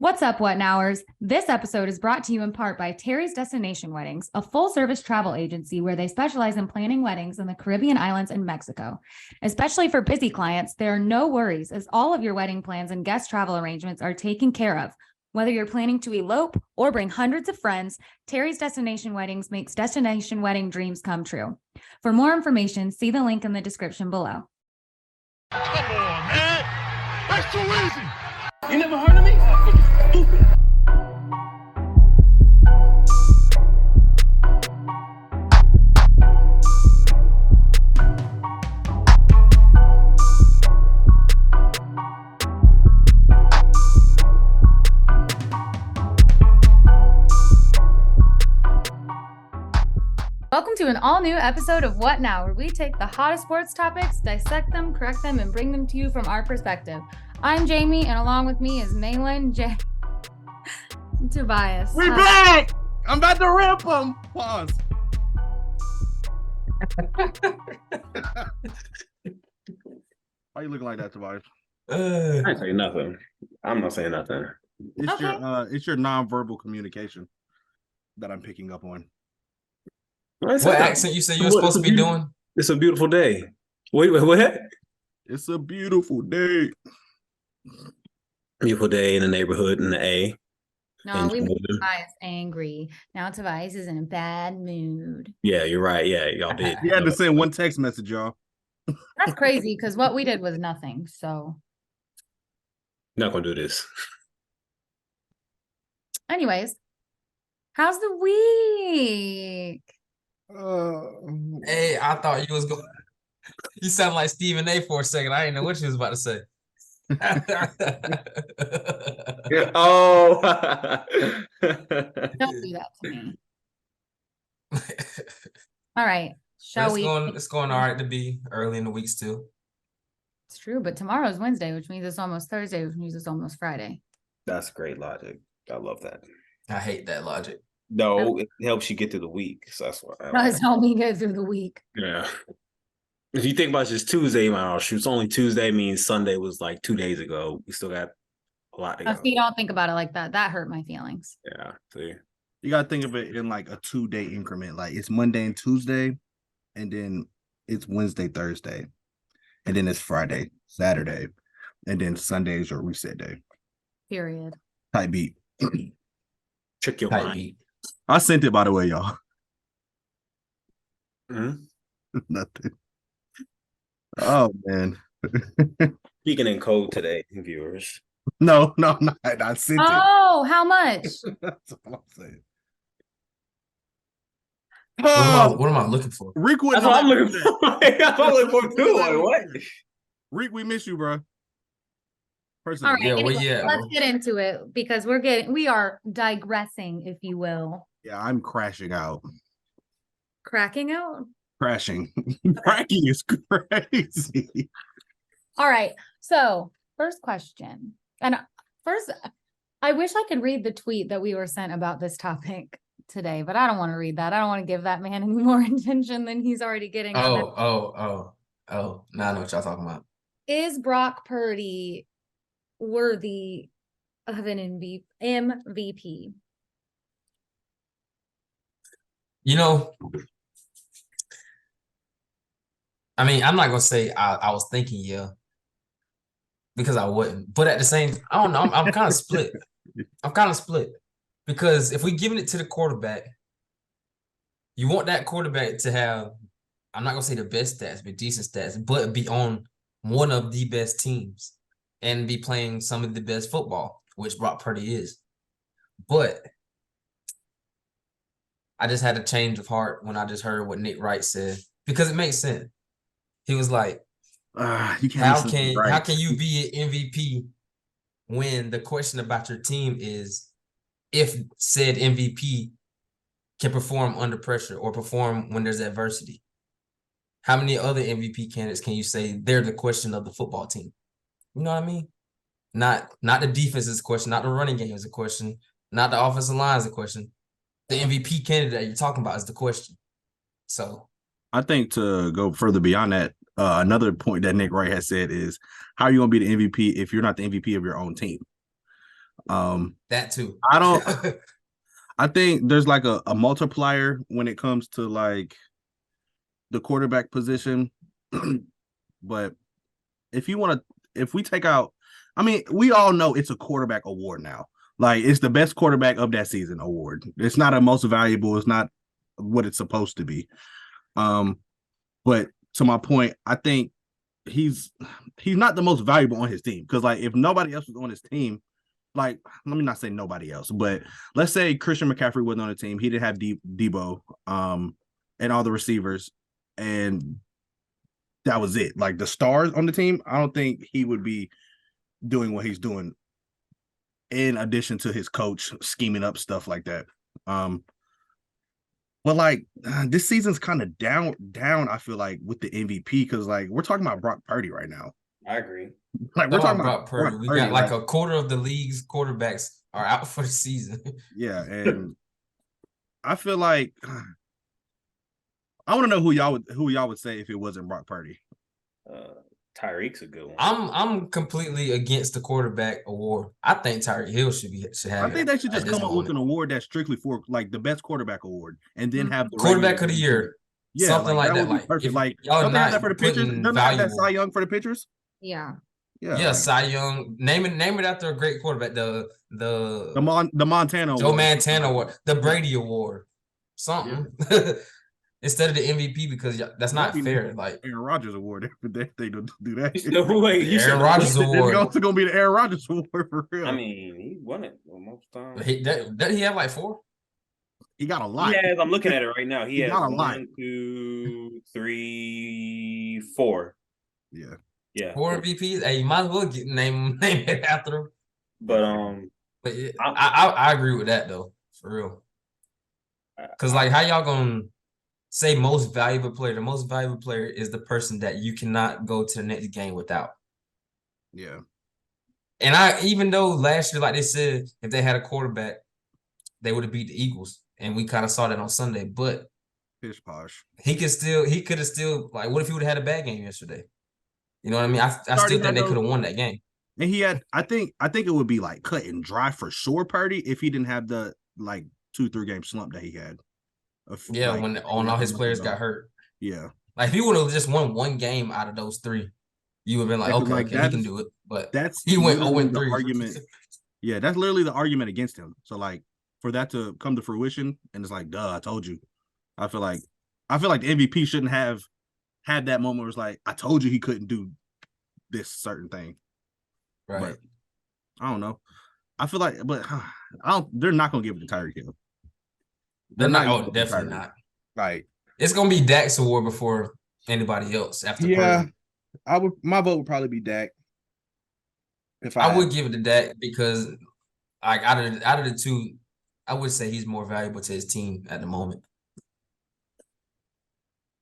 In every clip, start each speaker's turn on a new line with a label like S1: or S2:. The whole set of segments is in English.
S1: What's up, What Nowers? This episode is brought to you in part by Terry's Destination Weddings, a full-service travel agency where they specialize in planning weddings in the Caribbean islands and Mexico. Especially for busy clients, there are no worries as all of your wedding plans and guest travel arrangements are taken care of. Whether you're planning to elope or bring hundreds of friends, Terry's Destination Weddings makes destination wedding dreams come true. For more information, see the link in the description below.
S2: Come on, man. That's too easy. You never heard of me? Stupid.
S1: Welcome to an all-new episode of What Now, where we take the hottest sports topics, dissect them, correct them, and bring them to you from our perspective. I'm Jamie, and along with me is Malin, Jay, and Tobias.
S3: We back! I'm about to rip them. Pause. Why you looking like that, Tobias?
S4: I ain't saying nothing. I'm not saying nothing.
S3: It's
S1: Okay.
S3: your nonverbal communication that I'm picking up on.
S4: What
S5: What accent you said you were supposed to be doing?
S4: It's a beautiful day. Wait, what?
S3: It's a beautiful day.
S4: Beautiful day in the neighborhood in the A.
S1: No, we made
S4: Enjoy them.
S1: Tobias angry. Now Tobias is in a bad mood.
S4: Yeah, you're right. Yeah, y'all did.
S3: He had to send one text message, y'all.
S1: That's crazy because what we did was nothing. So,
S4: Not gonna do this.
S1: anyways, how's the week?
S5: Hey, I thought you was going. You sound like Stephen A. for a second. I didn't know what you was about to say.
S4: Oh.
S1: Don't do that to me. All right. Shall we?
S5: It's going all right to be early in the week still.
S1: It's true, but tomorrow's Wednesday, which means it's almost Thursday, which means it's almost Friday.
S4: That's great logic. I love that.
S5: I hate that logic.
S4: No, it helps you get through the week. So that's why.
S1: Does help me get through the week.
S4: Yeah. If you think about just Tuesday, oh shoot, it's only Tuesday means Sunday was like 2 days ago. We still got a lot to go.
S1: If you don't think about it like that, that hurt my feelings.
S4: Yeah. See.
S3: You gotta think of it in like a 2-day increment. Like it's Monday and Tuesday, and then it's Wednesday, Thursday, and then it's Friday, Saturday, and then Sunday is your reset day.
S1: Period.
S3: Type beat.
S4: Trick your
S5: Tight
S4: mind.
S5: beat.
S3: I sent it, by the way, y'all.
S4: Mhm.
S3: Nothing. Oh man.
S4: Speaking in code today, viewers.
S3: No, I'm not. I sent it.
S1: Oh, how much?
S3: That's all I'm saying.
S5: What am I looking for?
S3: Rick wouldn't
S4: That's what I'm
S3: know
S4: looking for. That's what I'm looking for too. Like, what?
S3: Rick, we miss you, bro.
S1: All
S3: Personally.
S1: right,
S5: Yeah, where
S1: anyway,
S5: you at,
S1: let's
S5: bro?
S1: get into it because we are digressing, if you will.
S3: Yeah, I'm crashing out.
S1: Cracking out.
S3: Crashing. Cracking is crazy.
S1: All right. So, first question. And first, I wish I could read the tweet that we were sent about this topic today, but I don't want to read that. I don't want to give that man any more attention than he's already getting. on that.
S5: Oh. Now I know what y'all talking about.
S1: Is Brock Purdy worthy of an MVP?
S5: You know, I mean, I'm not gonna say I was thinking because I wouldn't. But at the same, I don't know. I'm kind of split. I'm kind of split because if we giving it to the quarterback, you want that quarterback to have, I'm not gonna say the best stats, but decent stats, but be on one of the best teams and be playing some of the best football, which Brock Purdy is. But I just had a change of heart when I just heard what Nick Wright said because it makes sense. He was like,
S3: You can't
S5: how
S3: listen to
S5: can
S3: Rick.
S5: you be an MVP when the question about your team is if said MVP can perform under pressure or perform when there's adversity? How many other MVP candidates can you say they're the question of the football team? You know what I mean? Not the defense is a question, not the running game is a question, not the offensive line is a question. The MVP candidate that you're talking about is the question. So
S3: I think to go further beyond that, another point that Nick Wright has said is, how are you going to be the MVP if you're not the MVP of your own team?
S5: That too.
S3: I don't. I think there's like a multiplier when it comes to like the quarterback position. But if we take out, I mean, we all know it's a quarterback award now. Like it's the best quarterback of that season award. It's not a most valuable. It's not what it's supposed to be. But to my point, I think he's not the most valuable on his team because like if nobody else was on his team, like let me not say nobody else, but let's say Christian McCaffrey wasn't on the team, he didn't have Debo, and all the receivers, and that was it. Like the stars on the team, I don't think he would be doing what he's doing. In addition to his coach scheming up stuff like that, but like this season's kind of down. I feel like with the MVP because like we're talking about Brock Purdy right now.
S4: I agree.
S3: Like we're talking about
S5: Purdy. We got like a quarter of the league's quarterbacks are out for the season.
S3: Yeah, and I feel like I want to know who y'all would say if it wasn't Brock Purdy.
S4: Tyreek's a good one.
S5: I'm completely against the quarterback award. I think Tyreek Hill should have.
S3: I think they should just come up with an award that's strictly for like the best quarterback award, and then have the
S5: quarterback of the year.
S3: Yeah,
S5: something like that.
S3: Like
S5: Perfect.
S3: Like
S5: y'all
S3: don't they have that for the pitchers? Don't they have that Cy Young for the pitchers?
S1: Yeah.
S5: Yeah, Cy Young. Name it after a great quarterback. The
S3: Montana
S5: Joe Montana Award, the Brady Award, something. Yeah. Instead of the MVP because that's not fair. Like
S3: Aaron Rodgers Award, they don't do that.
S4: No way.
S5: Aaron Rodgers Award.
S3: It's also gonna be the Aaron Rodgers Award for real.
S4: I mean, he won it most times.
S5: Did he have like 4?
S3: He got a lot.
S4: Yeah, I'm looking at it right now. He has
S3: got a lot.
S4: 1, 2, 3, 4. Yeah.
S5: 4 MVPs. Hey, you might as well name it after him.
S4: But
S5: I agree with that though, for real. Because like, how y'all gonna say most valuable player? The most valuable player is the person that you cannot go to the next game without.
S3: Yeah.
S5: And even though last year, like they said, if they had a quarterback, they would have beat the Eagles, and we kind of saw that on Sunday. But
S3: pish posh.
S5: He could have still like. What if he would have had a bad game yesterday? You know what I mean? I still think they could have won that game.
S3: And he had, I think it would be like cut and dry for sure, Purdy, if he didn't have the like 2-3 game slump that he had.
S5: Yeah, like, when all his players got hurt.
S3: Yeah.
S5: Like if he would have just won one game out of those 3, you would have been like, okay, he can do it. But he went 0-3.
S3: Argument. Yeah, that's literally the argument against him. So like for that to come to fruition, and it's like, duh, I told you. I feel like the MVP shouldn't have had that moment where it's like, I told you he couldn't do this certain thing.
S5: Right.
S3: But I don't know. I feel like, but they're not gonna give it to Tyreek Hill.
S5: They're not. Oh, definitely not.
S3: Like
S5: it's gonna be Dak's award before anybody else after.
S3: Yeah, Purdy. My vote would probably be Dak.
S5: I would give it to Dak because, like, out of the 2, I would say he's more valuable to his team at the moment.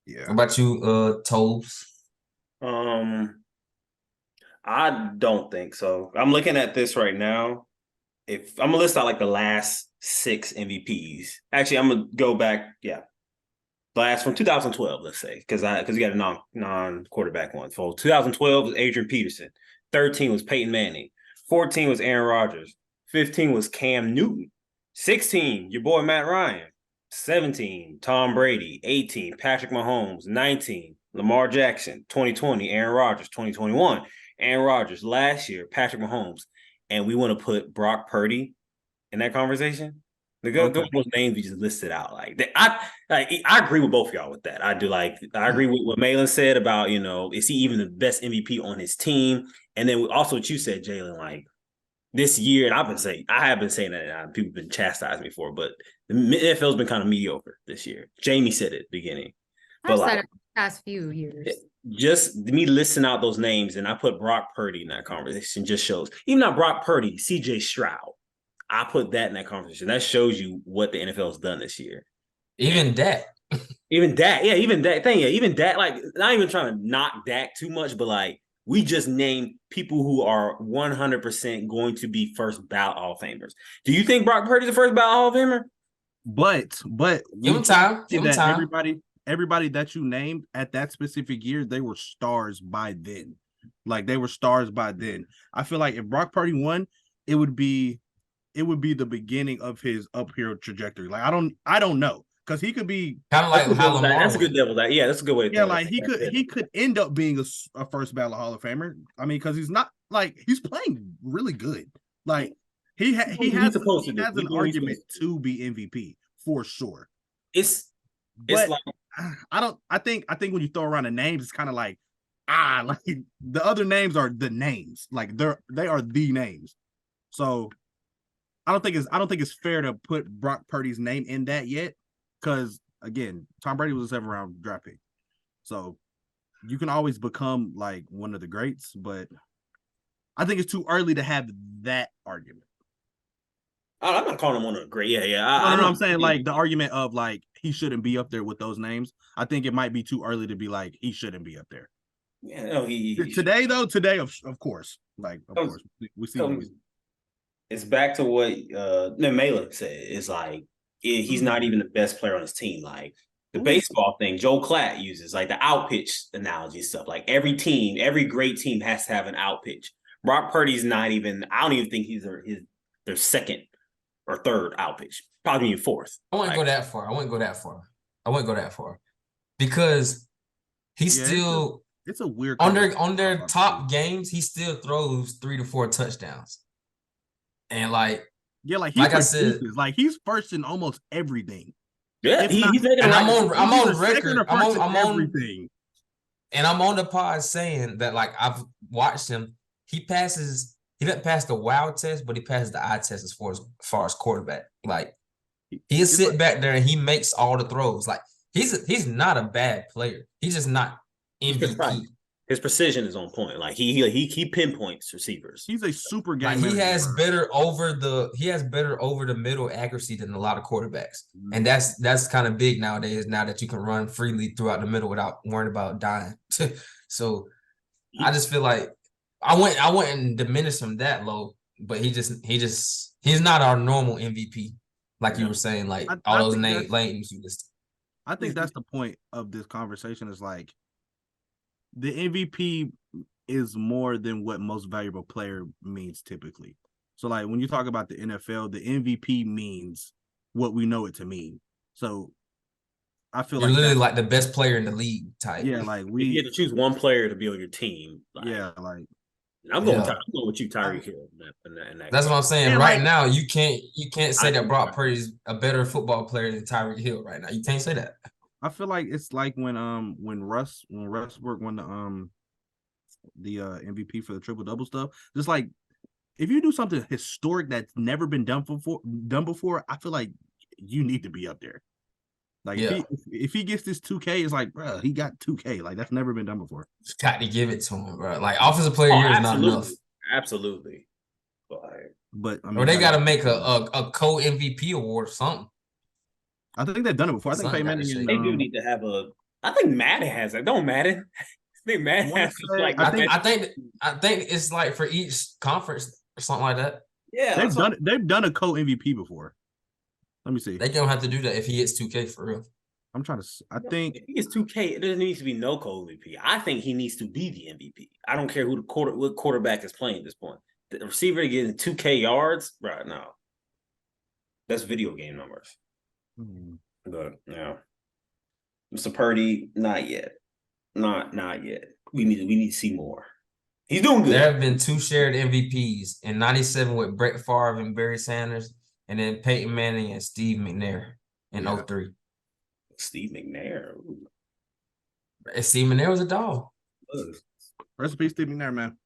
S3: Yeah.
S5: What about you, Tobes?
S4: I don't think so. I'm looking at this right now. If I'm gonna list out like the last 6 MVPs. Actually, I'm gonna go back. Yeah, last from 2012, let's say, because you got a non-quarterback one. So 2012 was Adrian Peterson. 13 was Peyton Manning. 14 was Aaron Rodgers. 15 was Cam Newton. 16, your boy Matt Ryan. 17, Tom Brady. 18, Patrick Mahomes. 19, Lamar Jackson. 2020, Aaron Rodgers. 2021, Aaron Rodgers. Last year, Patrick Mahomes. And we want to put Brock Purdy in that conversation. Go those names we just listed out. I agree with both of y'all with that. I do. I agree with what Malin said about, is he even the best MVP on his team? And then also what you said, Jalen, like this year, and I have been saying that, and people have been chastising me for it, but the NFL's been kind of mediocre this year. Jamie said it at the beginning.
S1: I've said it the past few years.
S4: Just me listing out those names, and I put Brock Purdy in that conversation just shows, even not Brock Purdy, CJ Stroud. I put that in that conversation. That shows you what the NFL has done this year.
S5: Even Dak.
S4: Even Dak. Yeah, even Dak. Even Dak, like, not even trying to knock Dak too much, but like, we just named people who are 100% going to be first ballot Hall of Famers. Do you think Brock Purdy's the first ballot Hall of Famer?
S3: But
S5: give him time. Give him time.
S3: Everybody that you named at that specific year, they were stars by then. Like, they were stars by then. I feel like if Brock Purdy won, it would be it would be the beginning of his uphill trajectory. Like I don't know, because he could be
S5: kind of like how Lamar.
S4: That's a good devil's that. Yeah, that's a good way.
S3: Yeah, like he could end up being a first ballot Hall of Famer. I mean, because he's not like he's playing really good. Like he has an argument to be MVP for sure.
S4: It's
S3: like I think when you throw around the names, it's kind of like like the other names are the names. Like they are the names. So I don't think it's fair to put Brock Purdy's name in that yet, because again, Tom Brady was a 7th round draft pick. So you can always become like one of the greats, but I think it's too early to have that argument.
S4: I'm not calling him one of the great. Yeah.
S3: I'm saying like the argument of like he shouldn't be up there with those names. I think it might be too early to be like he shouldn't be up there.
S4: Yeah, no,
S3: today of course, like of course we see.
S4: It's back to what Malin said. It's like he's not even the best player on his team. Like the baseball thing, Joe Klatt uses like the out pitch analogy stuff. Like every great team has to have an out pitch. Brock Purdy's not even. I don't even think he's their second or third out pitch. Probably even fourth.
S5: I wouldn't go that far. I wouldn't go that far because he's still.
S3: It's a weird
S5: on their top games. He still throws 3 to 4 touchdowns. And like I said,
S3: like he's first in almost everything.
S4: Yeah,
S5: I'm on record. I'm on
S3: everything.
S5: And I'm on the pod saying that like I've watched him. He doesn't pass the wow test, but he passes the eye test as far as quarterback. Like he'll sit back there and he makes all the throws. Like he's not a bad player. He's just not MVP.
S4: Right. His precision is on point. Like he pinpoints receivers.
S3: He's a super game.
S5: Like he has better over the middle accuracy than a lot of quarterbacks, and that's kind of big nowadays. Now that you can run freely throughout the middle without worrying about dying. So I just feel like I wouldn't diminish him that low, but he's not our normal MVP, like you were saying. Like all those names you listed.
S3: I think that's the point of this conversation. Is like. The MVP is more than what most valuable player means typically. So, like, when you talk about the NFL, the MVP means what we know it to mean. So, I feel
S5: you're literally like the best player in the league type.
S3: Yeah, like
S4: you get to choose one player to be on your team.
S3: Like, yeah, like
S4: I'm going with you, Tyreek Hill.
S5: That's what I'm saying. Yeah, right now, you can't say that Brock Purdy is a better football player than Tyreek Hill right now. You can't say that.
S3: I feel like it's like when Russ won the MVP for the triple double stuff. Just like if you do something historic that's never been done before, I feel like you need to be up there. Like if he gets this 2K, it's like, bro, he got 2K. Like that's never been done before.
S5: Just got to give it to him, bro. Like offensive player year is not enough.
S4: Absolutely.
S3: But I mean,
S5: or they got to make a co MVP award or something.
S3: I think they've done it before. I think Peyton Manning.
S4: They do need to have a. I think Madden has that. Don't Madden. I think Madden has like.
S5: I think it's like for each conference or something like that.
S4: Yeah,
S3: they've done a co MVP before. Let me see.
S5: They don't have to do that if he hits 2K for real.
S3: I'm trying to. I think
S4: if he gets 2K, there needs to be no co MVP. I think he needs to be the MVP. I don't care what quarterback is playing at this point. The receiver getting 2K yards, right now. That's video game numbers. But yeah, Mr. Purdy, not yet. Not yet. We need to see more. He's doing good.
S5: There have been 2 shared MVPs in '97 with Brett Favre and Barry Sanders, and then Peyton Manning and Steve McNair in 03.
S4: Steve McNair.
S5: Steve McNair was a dog.
S3: Rest in peace, Steve McNair, man.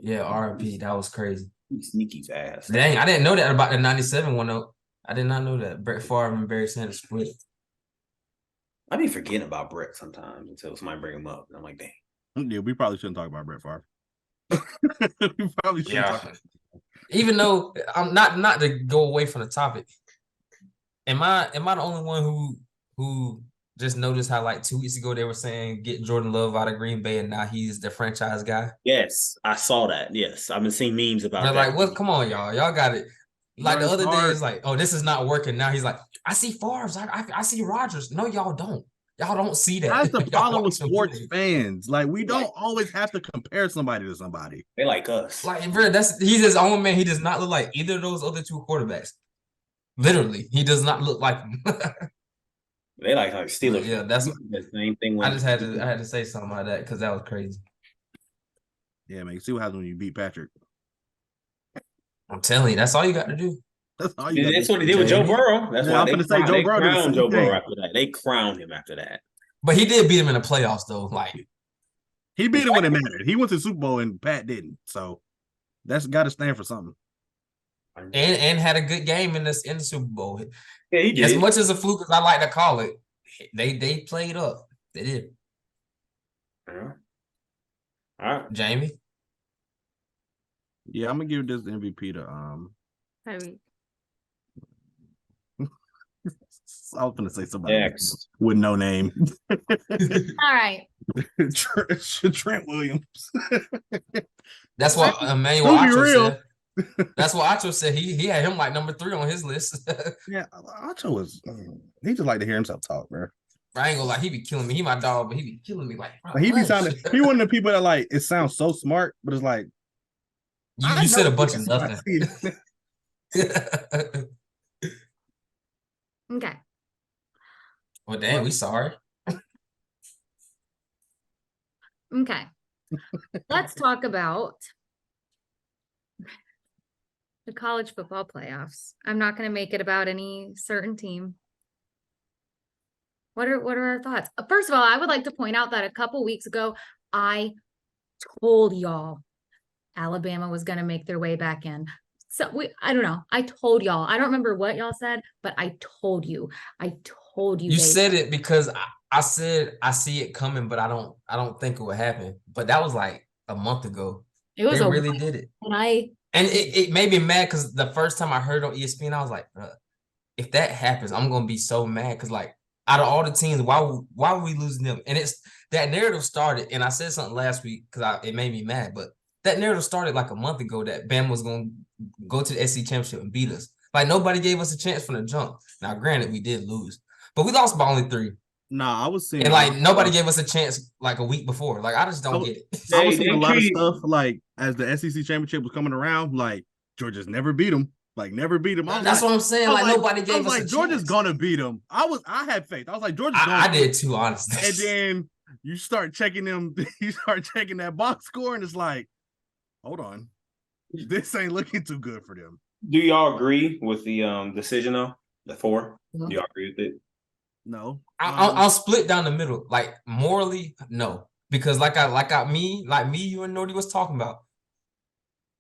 S5: Yeah, RIP. That was crazy.
S4: Sneaky fast.
S5: Dang, I didn't know that about the '97 one though. I did not know that Brett Favre and Barry Sanders split.
S4: I be forgetting about Brett sometimes until somebody bring him up, and I'm like, dang.
S3: Yeah, we probably shouldn't talk about Brett Favre. We probably shouldn't.
S5: Yeah. Even though I'm not to go away from the topic. Am I the only one who just noticed how like 2 weeks ago they were saying get Jordan Love out of Green Bay and now he's the franchise guy?
S4: Yes, I saw that. Yes, I've been seeing memes about that.
S5: Like, what? Come on, y'all got it. Like the other day, it's like, oh, this is not working. Now he's like, I see Favre, I see Rodgers. No, y'all don't. Y'all don't see that.
S3: That's the
S5: Y'all
S3: problem with
S5: watch them
S3: sports
S5: play.
S3: fans. Like, we don't always have to compare somebody to somebody.
S4: They like us.
S5: Like, bro, he's his own man. He does not look like either of those other two quarterbacks. Literally, he does not look like him.
S4: They like Steelers.
S5: Yeah, that's
S4: the same thing.
S5: I had to say something like that because that was crazy.
S3: Yeah, man. See what happens when you beat Patrick.
S5: I'm telling you, that's all you got to do.
S3: That's all you got.
S4: That's what he did with Joe Burrow. That's why
S3: I'm going to say Joe Burrow.
S4: Crowned Joe Burrow after that. They crowned him after that.
S5: But he did beat him in the playoffs, though. Like,
S3: he beat him when it mattered. He went to the Super Bowl and Pat didn't. So that's got to stand for something.
S5: And had a good game in the Super Bowl.
S4: Yeah, he did.
S5: As much as a fluke as I like to call it, they played up. They did.
S4: Yeah. All right,
S5: Jamie.
S3: Yeah, I'm gonna give this MVP to I was gonna say somebody with no name.
S1: All right.
S3: Trent Williams.
S5: That's what Emmanuel Acho said. That's what Acho said. He had him like number 3 on his list.
S3: Yeah, Acho was. He just like to hear himself talk, bro.
S5: I ain't gonna lie, he be killing me. He my dog, but he be killing me. Like,
S3: he be sounding. He one of the people that like it sounds so smart, but it's like
S5: you said a bunch of nothing.
S1: Okay.
S5: Well, damn, we sorry.
S1: Okay. Let's talk about the college football playoffs. I'm not going to make it about any certain team. What are our thoughts? First of all, I would like to point out that a couple weeks ago, I told y'all Alabama was going to make their way back in. So I don't know. I told y'all. I don't remember what y'all said, but I told you.
S5: You said it because I said I see it coming, but I don't think it would happen. But that was like a month ago. They really did it. And it made me mad because the first time I heard on ESPN, I was like, bruh, if that happens, I'm gonna be so mad because like out of all the teams, why would we lose them? And it's that narrative started, and I said something last week because it made me mad, but that narrative started like a month ago that Bama was gonna go to the SEC championship and beat us. Like nobody gave us a chance from the jump. Now, granted, we did lose, but we lost by only 3.
S3: Nah, I was seeing,
S5: and like nobody gave us a chance like a week before. Like I just don't get it.
S3: I was seeing a lot of stuff like as the SEC championship was coming around, like Georgia's never beat them. Like never beat them.
S5: That's what I'm saying. Like nobody gave us a chance.
S3: Georgia's gonna beat them. I had faith. I was like, Georgia's gonna.
S5: I did too, honestly.
S3: And then you start checking them. You start checking that box score, and it's like, hold on, this ain't looking too good for them.
S4: Do y'all agree with the decision though? The 4? Do y'all agree with it?
S3: No.
S5: I'll split down the middle. Like morally, no, because like me, you and Nordy was talking about.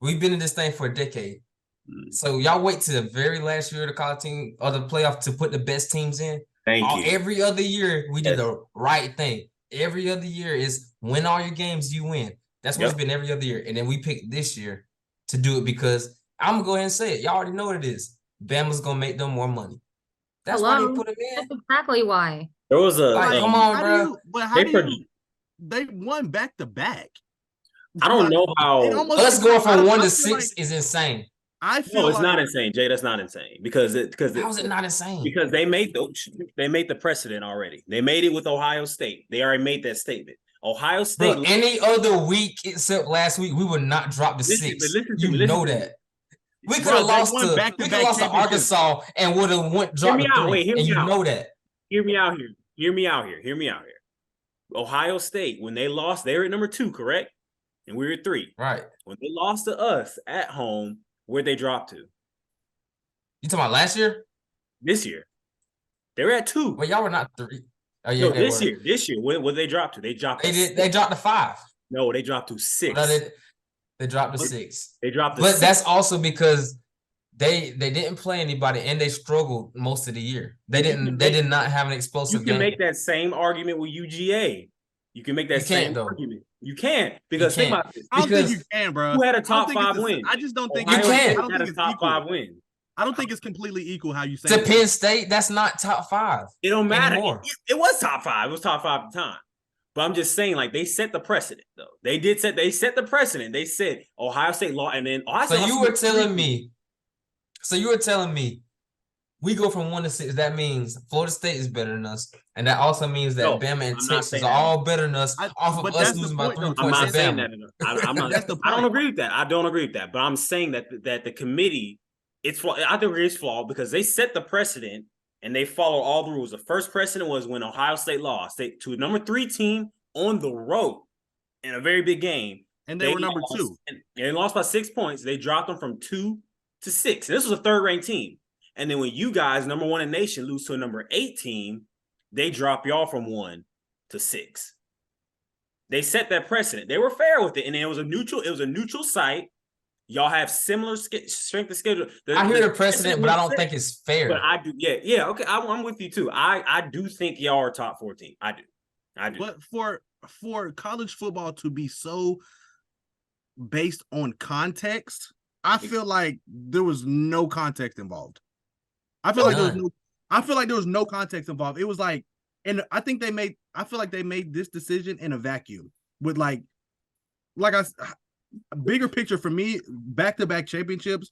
S5: We've been in this thing for a decade. So y'all wait to the very last year of the college team or the playoff to put the best teams in.
S4: Thank you.
S5: Every other year we did the right thing. Every other year is win all your games, you win. That's what it's been every other year. And then we picked this year to do it because I'm gonna go ahead and say it. Y'all already know what it is. Bama's gonna make them more money. That's why they put them in.
S1: That's exactly why.
S4: There was a
S5: come on, bro.
S3: They won back to back.
S4: I don't know how
S5: us going from 1 to 6 is insane.
S3: I feel
S4: it's not insane, Jay. That's not insane because
S5: how is it not insane?
S4: Because they made the precedent already. They made it with Ohio State. They already made that statement. Ohio State.
S5: Bro, any other week except last week, we would not drop the 6. You know that. We could have lost to Arkansas and would have dropped the 3. And you know that.
S4: Hear me out here. Ohio State, when they lost, they were at number 2, correct? And we were at 3.
S5: Right.
S4: When they lost to us at home, where'd they drop to?
S5: You talking about last year?
S4: This year. They were at 2.
S5: Well, y'all were not 3. Oh, yeah,
S4: no, this year. What did they drop to? They dropped.
S5: They dropped to 5.
S4: No, they dropped to 6.
S5: No, they dropped to 6.
S4: They dropped to
S5: 6.
S4: But
S5: that's also because they didn't play anybody and they struggled most of the year. They did not have an explosive game.
S4: You can make that same argument with UGA. You can make that same argument. You can't because think about this.
S3: I don't think you can, bro.
S4: Who had a top 5 win?
S3: I just don't think
S5: you can.
S3: I don't think
S4: it's a top 5 win.
S3: I don't think it's completely equal how you say
S5: to Penn State. That's not top 5.
S4: It don't matter. It was top 5. It was top 5 at the time. But I'm just saying, like, they set the precedent, though. They set the precedent. They said Ohio State law, and then Ohio State.
S5: So you were telling me we go from 1 to 6. That means Florida State is better than us, and that also means that
S4: No,
S5: Bama and
S4: I'm not
S5: Texas
S4: saying
S5: are
S4: that.
S5: all better than us off of
S3: but
S5: us
S3: that's the
S5: losing by
S3: point,
S5: 3
S3: though.
S4: I'm
S5: points to
S4: not saying
S5: Bama.
S4: that. I'm not.
S3: That's the
S4: I don't
S3: point.
S4: agree with that. I don't agree with that. But I'm saying that the committee, it's flawed. I think it's flawed because they set the precedent and they followed all the rules. The first precedent was when Ohio State lost to a number 3 team on the road in a very big game.
S3: And they were number
S4: lost,
S3: 2.
S4: And they lost by 6 points. They dropped them from 2 to 6. And this was a third-ranked team. And then when you guys, number 1 in the nation, lose to a number 8 team, they drop y'all from 1 to 6. They set that precedent. They were fair with it, and it was a neutral site. Y'all have similar strength of schedule.
S5: I hear the precedent, but I don't think it's fair.
S4: But I do, yeah, okay. I'm with you too. I do think y'all are top 14. I do.
S3: But for college football to be so based on context, I feel like there was no context involved. I feel like there was no context involved. It was like, and I feel like they made this decision in a vacuum with like a bigger picture for me, back-to-back championships,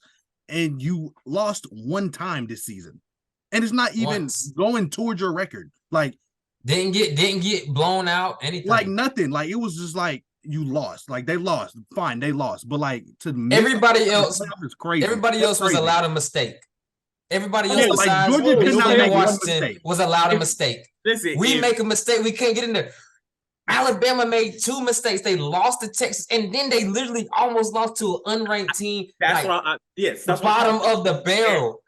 S3: and you lost one time this season. And it's not even going towards your record. Like
S5: didn't get blown out, anything.
S3: Like nothing. Like it was just like you lost. Like they lost. Fine, they lost. But like
S5: everybody else
S3: is crazy.
S5: Everybody else was allowed a mistake. Everybody else besides Washington was allowed a mistake. We make a mistake, we can't get in there. Alabama made 2 mistakes. They lost to Texas, and then they literally almost lost to an unranked team.
S4: That's
S5: the bottom of the barrel.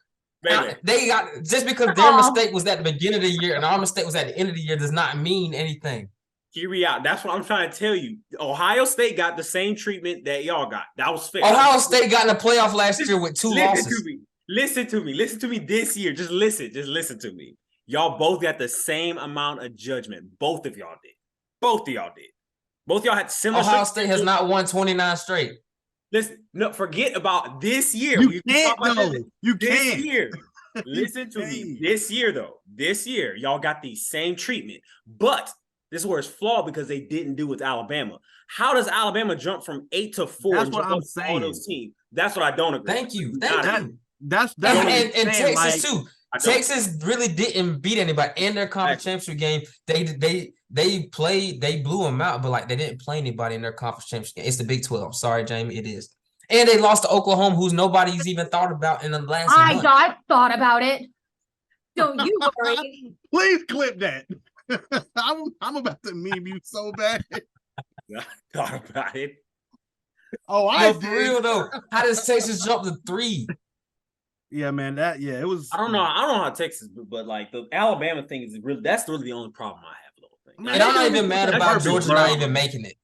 S5: They got just because their mistake was at the beginning of the year and our mistake was at the end of the year does not mean anything.
S4: Hear me out. That's what I'm trying to tell you. Ohio State got the same treatment that y'all got. That was fair.
S5: Ohio State got in the playoff last year with 2 losses.
S4: Listen to me this year. Just listen to me. Y'all both got the same amount of judgment. Both of y'all did. Both of y'all had similar.
S5: Ohio State has not won 29 straight.
S4: Listen, no, forget about this year.
S3: You can't though. You can't.
S4: This year. Listen to me. This year, y'all got the same treatment. But this is where it's flawed because they didn't do with Alabama. How does Alabama jump from 8 to 4?
S3: That's what I'm saying.
S4: All those teams. That's what I don't agree.
S5: Thaned you.
S3: That's
S5: and Texas too. Texas really didn't beat anybody in their conference championship game. They blew them out, but like they didn't play anybody in their conference championship game. It's the Big 12. Sorry, Jamie, it is. And they lost to Oklahoma, who's nobody's even thought about in the last month.
S1: I thought about it. Don't you worry.
S3: Please clip that. I'm about to meme you so bad.
S4: I thought about it.
S5: Oh, for real though. How does Texas jump to 3?
S3: Yeah, man. It was.
S4: I don't know how Texas, but like the Alabama thing is really that's really the only problem I have. Little thing.
S5: And I'm not even mad about Georgia not even making it.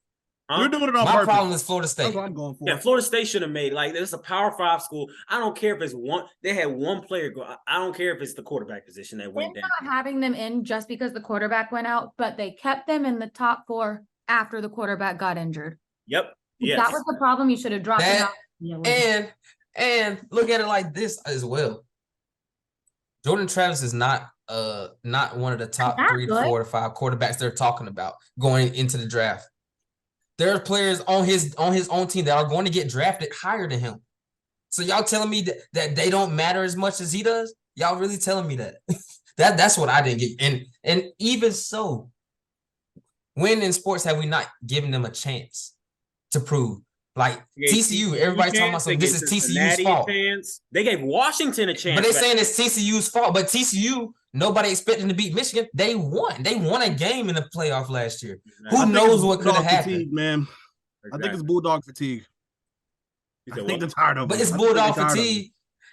S3: You're doing it on purpose.
S5: My problem is Florida State.
S3: That's what I'm going for.
S4: Yeah, Florida State should have made like it's a Power 5 school. I don't care if it's one. They had one player go. I don't care if it's the quarterback position that went
S1: They're
S4: down.
S1: not having them in just because the quarterback went out, but they kept them in the top 4 after the quarterback got injured.
S4: Yep. Yes.
S1: That was the problem. You should have dropped them out.
S5: And look at it like this as well. Jordan Travis is not one of the top 3 to 4 to 5 quarterbacks they're talking about going into the draft. There are players on his own team that are going to get drafted higher than him. So y'all telling me that they don't matter as much as he does? Y'all really telling me that? That's what I didn't get. And even so, when in sports have we not given them a chance to prove? Like TCU, everybody's talking about something. This is TCU's fault.
S4: They gave Washington a chance.
S5: But they're saying it's TCU's fault. But TCU, nobody expecting to beat Michigan. They won. They won a game in the playoff last year. Who knows what could have happened?
S3: Fatigue, man. Exactly. I think it's Bulldog fatigue. I think they're tired of it.
S5: But it's Bulldog fatigue.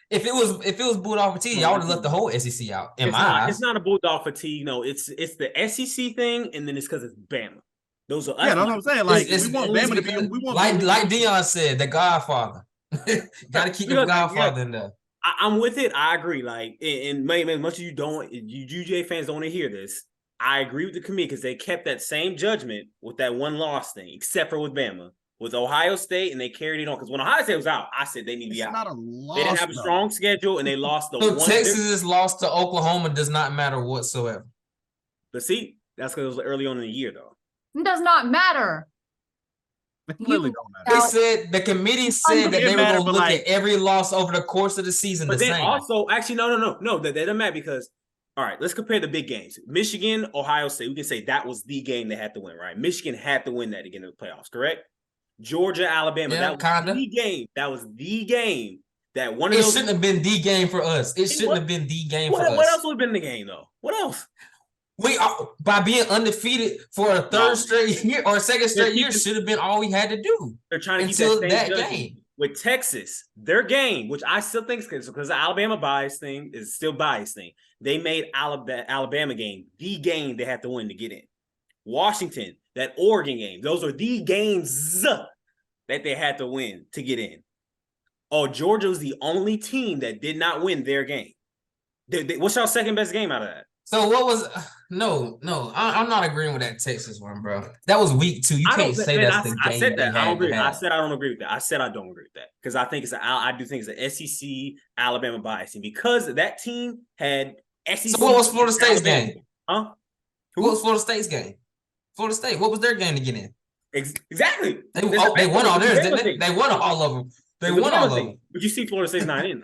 S5: If it was Bulldog fatigue, y'all would have left the whole SEC out.
S4: It's not a Bulldog fatigue. No, it's the SEC thing, and then it's because it's Bama. Those are
S3: that's what I'm saying. Like we want Bama to be. We want
S5: like Dion said, the Godfather. Got to keep the Godfather in there.
S4: I'm with it. I agree. Like, and maybe much of you UJ fans don't want to hear this. I agree with the committee because they kept that same judgment with that one loss thing, except for with Bama, with Ohio State, and they carried it on. Because when Ohio State was out, I said they need to be out.
S3: Not a loss,
S4: they didn't have a strong schedule, and they lost the
S5: so
S4: one.
S5: Texas' loss to Oklahoma does not matter whatsoever.
S4: But see, that's because it was early on in the year, though.
S1: It does not matter.
S3: It literally
S1: You-
S3: don't
S5: They
S3: matter.
S5: said the committee said that
S3: It
S5: they were
S3: matter,
S5: going to
S3: but
S5: look
S3: like-
S5: at every loss over the course of the season
S4: But
S5: the
S4: then
S5: same.
S4: also, actually, no, that doesn't matter because, all right, let's compare the big games. Michigan, Ohio State. We can say that was the game they had to win, right? Michigan had to win that to get into the playoffs, correct? Georgia, Alabama.
S5: Yeah,
S4: that was
S5: kinda.
S4: the game. That was the game that one of
S5: It
S4: those.
S5: shouldn't have been the game for us. It shouldn't have been the game for
S4: What
S5: us.
S4: else would have been the game though? What else?
S5: We are, by being undefeated for a third straight year or second straight year should have been all we had to do.
S4: They're trying to
S5: until
S4: keep
S5: that
S4: judgment.
S5: game.
S4: With Texas, their game, which I still think is because the Alabama bias thing is still bias thing. They made Alabama game the game they had to win to get in. Washington, that Oregon game, those are the games that they had to win to get in. Oh, Georgia was the only team that did not win their game. What's your second best game out of that?
S5: So what was I'm not agreeing with that Texas one, bro. That was week 2. You can't say that's the game.
S4: I said that. I don't agree. I
S5: Have.
S4: said I don't agree with that. I said I don't agree with that because I think I do think it's an SEC Alabama bias, and because that team had SEC.
S5: So what was Florida State's
S4: Alabama.
S5: game?
S4: Huh?
S5: What was Florida State's game? Florida State. What was their game to get in?
S4: Exactly.
S5: They won all theirs, didn't they? They won all of them. They won all of them.
S4: But you see, Florida State's not in.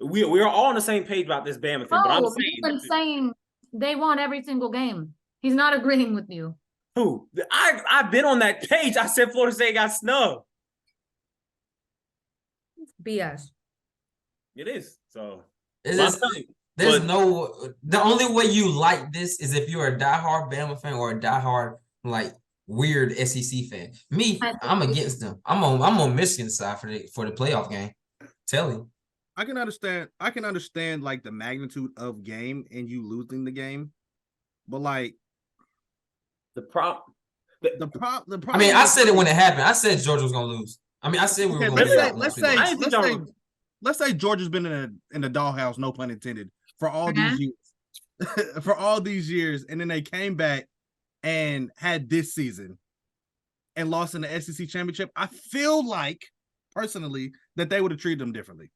S4: We're all on the same page about this Bama thing. But I'm
S1: saying they won every single game. He's not agreeing with you.
S4: Who? I've been on that page. I said Florida State got snubbed.
S1: BS.
S4: It is. So
S5: The only way you like this is if you're a diehard Bama fan or a diehard like weird SEC fan. Me, I'm against them. I'm on Michigan's side for the playoff game. Tell you.
S3: I can understand like the magnitude of game and you losing the game, but like
S4: the problem.
S5: I mean, I said it when it happened. I said Georgia was gonna lose. I mean, I said we were going to
S3: let's say Georgia's been in the doghouse, no pun intended, for all these years, for all these years, and then they came back and had this season and lost in the SEC championship. I feel like personally that they would have treated them differently.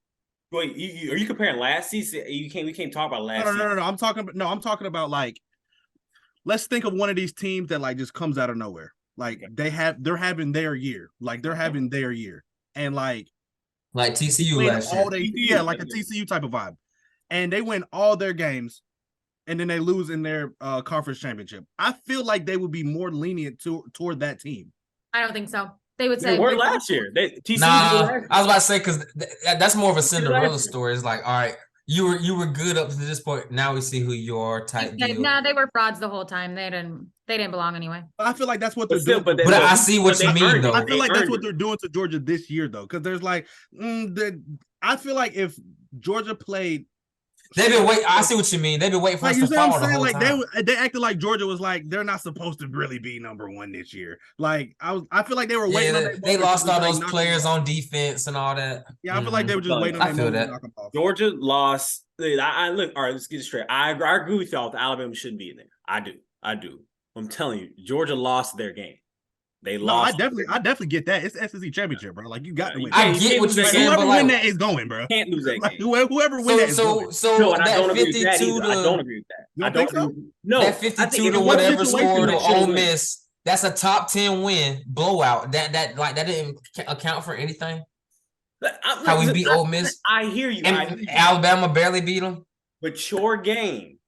S4: Wait, are you comparing last season? We can't talk about last season.
S3: No. I'm talking about like, let's think of one of these teams that like just comes out of nowhere. Like they're having their year. Like they're having their year. And like
S5: TCU last year.
S3: Like a TCU type of vibe. And they win all their games and then they lose in their conference championship. I feel like they would be more lenient toward that team.
S1: I don't think so. They would say
S4: they were last year. TCU
S5: I was about to say because that's more of a Cinderella story. It's like, all right, you were good up to this point. Now we see who you are. Type deal.
S1: No, they were frauds the whole time. They didn't belong anyway.
S3: I feel like that's what they're doing.
S5: But I see what you mean, though.
S3: I feel like that's what they're doing to Georgia this year, though, because there's like, I feel like if Georgia played.
S5: They've been waiting. I see what you mean. They've been waiting for us to fall the whole time.
S3: They acted like Georgia was like they're not supposed to really be number one this year. Like I feel like they were waiting.
S5: Yeah, they lost all those players on defense and all that.
S3: Yeah, I feel like they were just waiting on
S5: feel that.
S4: Georgia lost. I look. All right, let's get it straight. I agree with y'all. Alabama shouldn't be in there. I do. I'm telling you, Georgia lost their game. They lost.
S3: I definitely get that. It's the SEC championship, bro. Like you got to win.
S5: I get what you're saying.
S3: Whoever win that is going, bro.
S4: Can't lose that game.
S3: Whoever win that is going.
S5: So
S4: I don't agree with that.
S5: I
S4: don't agree with that.
S3: I don't think so.
S4: No,
S5: that 52 to whatever score to Ole Miss. That's a top 10 win blowout. That didn't account for anything. How we beat Ole Miss.
S4: I hear you.
S5: And Alabama barely beat them.
S4: But your game,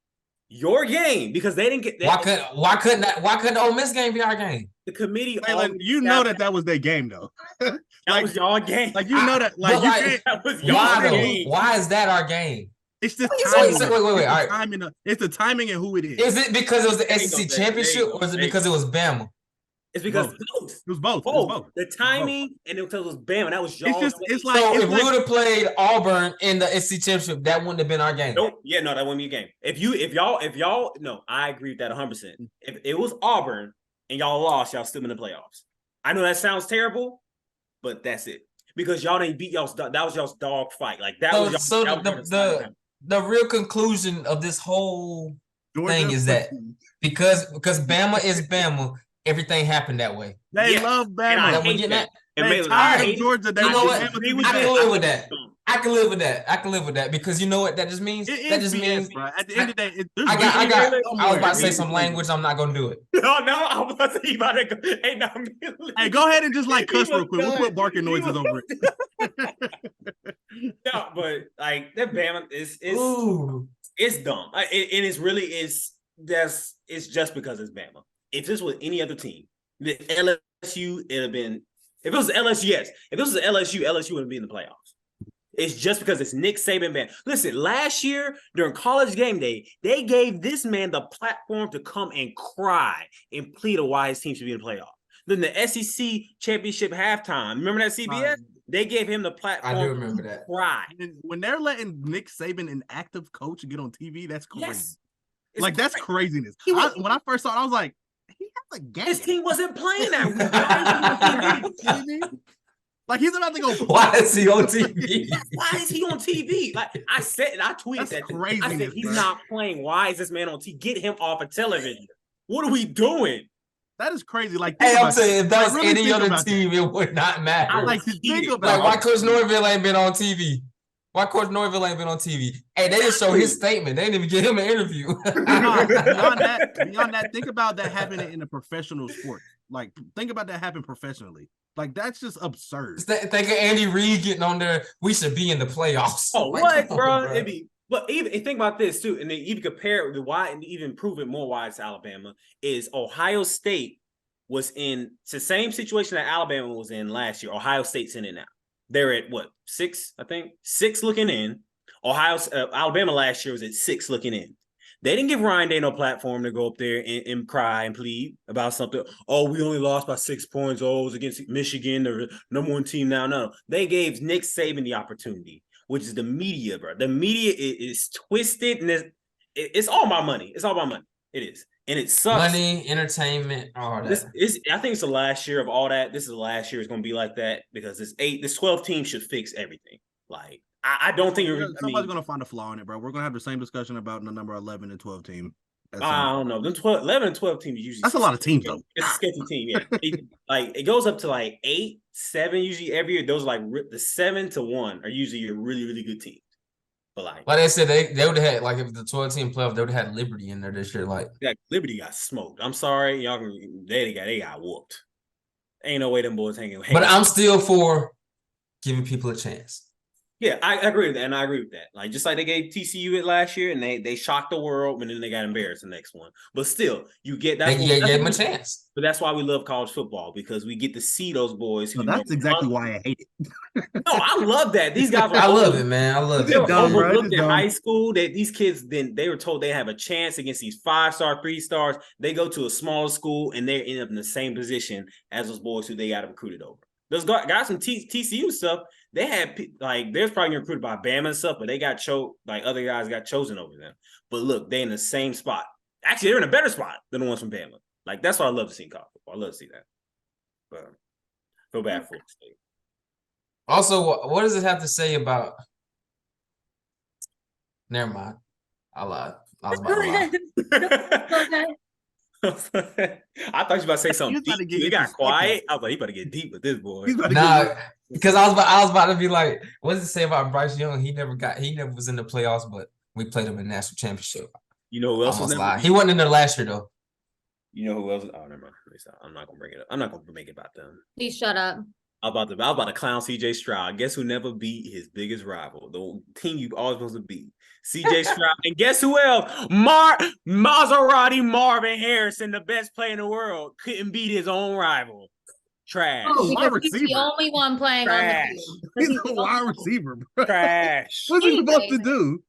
S4: because they didn't get.
S5: Why couldn't Ole Miss game be our game?
S4: The committee,
S3: you know that was their game though.
S4: That was y'all game.
S3: Like you know that,
S4: that was y'all game.
S5: Why is that our game?
S3: It's the timing.
S5: Wait. All right.
S3: It's the timing and who it is.
S5: Is it because it was the SEC championship, or is it because it was Bama?
S4: It's because both.
S3: It was both.
S4: The timing and it was Bama. That was y'all.
S3: It's like
S5: so if we would have played Auburn in the SEC championship, that wouldn't have been our game.
S4: Nope. Yeah, no, that wouldn't be a game. If y'all, no, I agree with that 100%. If it was Auburn and y'all lost, y'all still in the playoffs. I know that sounds terrible, but that's it. Because y'all didn't beat y'all. That was y'all's dog fight. Like that was.
S5: So the real conclusion of this whole thing is that because Bama is Bama, everything happened that way.
S3: They love Bama.
S4: And
S3: They
S4: Maitland,
S3: tired
S4: I
S3: of
S4: hate
S3: Georgia. They
S5: You know
S3: want
S5: what?
S3: Bama to be
S5: I
S3: bad.
S5: can live with that. I can live with that. I can live with that because you know what that just means?
S3: It
S5: That
S3: is
S5: just
S3: BS,
S5: means
S3: bro. At the end of the day, there's
S5: I was
S3: somewhere
S5: about to say
S3: in
S5: some
S3: the
S5: language. I'm not gonna do it.
S4: No, I was about to say you about to go. Hey, no,
S3: Hey, go ahead and just like
S4: He
S3: cuss real
S4: was
S3: quick. We'll
S4: done.
S3: put barking
S4: He
S3: noises
S4: was-
S3: over it.
S4: No, but like that Bama is
S5: Ooh.
S4: it's dumb. And it's really it's just because it's Bama. If this was any other team, the LSU, it'd have been. If it was LSU, yes. If this was LSU would be in the playoffs. It's just because it's Nick Saban band. Listen, last year during college game day, they gave this man the platform to come and cry and plead why his team should be in the playoffs. Then the SEC championship halftime, remember that CBS? They gave him the platform.
S5: I do remember that.
S4: Cry.
S3: When they're letting Nick Saban, an active coach, get on TV, that's crazy.
S4: Yes.
S3: Like that's craziness.
S4: He was-
S3: When I first saw it, I was like, he has a game.
S4: His team wasn't playing that week.
S3: Like he's about to go.
S5: Why is he on TV?
S4: Why is he on TV? Like I said, I tweeted
S3: That's
S4: that. I
S3: craziness,
S4: said he's
S3: bro.
S4: not playing. Why is this man on TV? Get him off of television. What are we doing?
S3: That is crazy. Like,
S5: Hey,
S3: think
S5: I'm
S3: about
S5: saying if that was
S3: Like, really
S5: any
S3: think
S5: other
S3: about that.
S5: team, it would not matter.
S4: I
S3: Like, to think
S4: Like,
S3: about
S5: Like, why
S3: it.
S5: Coach Norville ain't been on TV? Why Coach Norville ain't been on TV? Hey, they just show his statement. They didn't even give him an interview.
S3: beyond that, think about that happening in a professional sport. Like, think about that happen professionally. Like, that's just absurd.
S5: Think of Andy Reid getting on there. We should be in the playoffs.
S4: Oh,
S5: Like,
S4: what,
S5: come
S4: bro?
S5: on,
S4: It'd be, but even think about this too, and then even compare the why, and even prove it more why it's Alabama is Ohio State was in the same situation that Alabama was in last year. Ohio State's in it now. They're at what 6, I think 6 looking in. Alabama last year was at 6 looking in. They didn't give Ryan Day no platform to go up there and cry and plead about something. Oh, we only lost by 6 points. Oh, it was against Michigan, the number 1 team now. No, they gave Nick Saban the opportunity, which is the media, bro. The media is twisted, and it's all about money. It's all about money. It is, and it sucks.
S5: Money, entertainment, all that.
S4: I think it's the last year of all that. This is the last year it's going to be like that because this 12 team should fix everything. Like, I don't think
S3: somebody's gonna find a flaw in it, bro. We're gonna have the same discussion about the number 11 and 12 team.
S4: I don't know. Them 11 and 12 teams usually.
S3: That's a lot of teams, though.
S4: It's a sketchy team, yeah. It goes up to like 8, 7 usually every year. Those are like the 7 to 1 are usually your really, really good teams. But like
S5: they said, they would have had, like, if the 12 team playoff, they would have had Liberty in there this year. Like,
S4: Liberty got smoked. I'm sorry, y'all. They got whooped. Ain't no way them boys hanging.
S5: but I'm still for giving people a chance.
S4: Yeah, I agree with that, and I agree with that. Like, just like they gave TCU it last year, and they shocked the world, and then they got embarrassed the next one. But still, you get that.
S5: They gave them a chance.
S4: But that's why we love college football, because we get to see those boys.
S3: So that's exactly why I hate it.
S4: No, I love that. These guys were
S5: I love it, man. I love
S4: They
S5: it.
S4: were
S3: dumb, bro.
S4: overlooked
S3: It's
S4: in
S3: dumb.
S4: high school. That these kids they were told they have a chance against these 5-star, 3-stars. They go to a smaller school and they end up in the same position as those boys who they got recruited over. Those guys from TCU stuff, they had like they're probably recruited by Bama and stuff, but they got choked. Like other guys got chosen over them. But look, they in the same spot. Actually, they're in a better spot than the ones from Bama. Like that's what I love to see in college football. I love to see that. But I feel bad for the state.
S5: Also, what does it have to say about? Never mind. I lied. I was about to lie.
S4: I thought you were about to say something
S3: He's about to
S4: deep.
S3: get
S4: It got
S3: disrespectful.
S4: quiet. I was like, you better get deep with this boy.
S3: He's about to
S5: Nah,
S3: get-
S5: because I was about to be like, what does it say about Bryce Young? He never was in the playoffs, but we played him in the national championship.
S4: You know who else was
S5: Almost
S4: never?
S5: lied. He wasn't in there last year though.
S4: You know who else? Oh, never mind. I'm not gonna bring it up. I'm not gonna make it about them.
S1: Please shut up.
S4: I was about to clown CJ Stroud. Guess who never beat his biggest rival? The team you always supposed to beat. CJ Stroud. And guess who else? Maserati Marvin Harrison, the best player in the world, couldn't beat his own rival. Trash.
S3: Oh, wide
S1: Because he's the
S3: receiver.
S1: only one playing
S4: Trash.
S1: on the field.
S3: He's
S1: He's
S3: a
S1: the
S3: wide
S1: only-
S3: receiver, bro.
S4: Trash.
S3: What's he supposed to
S1: Anyway.
S3: do?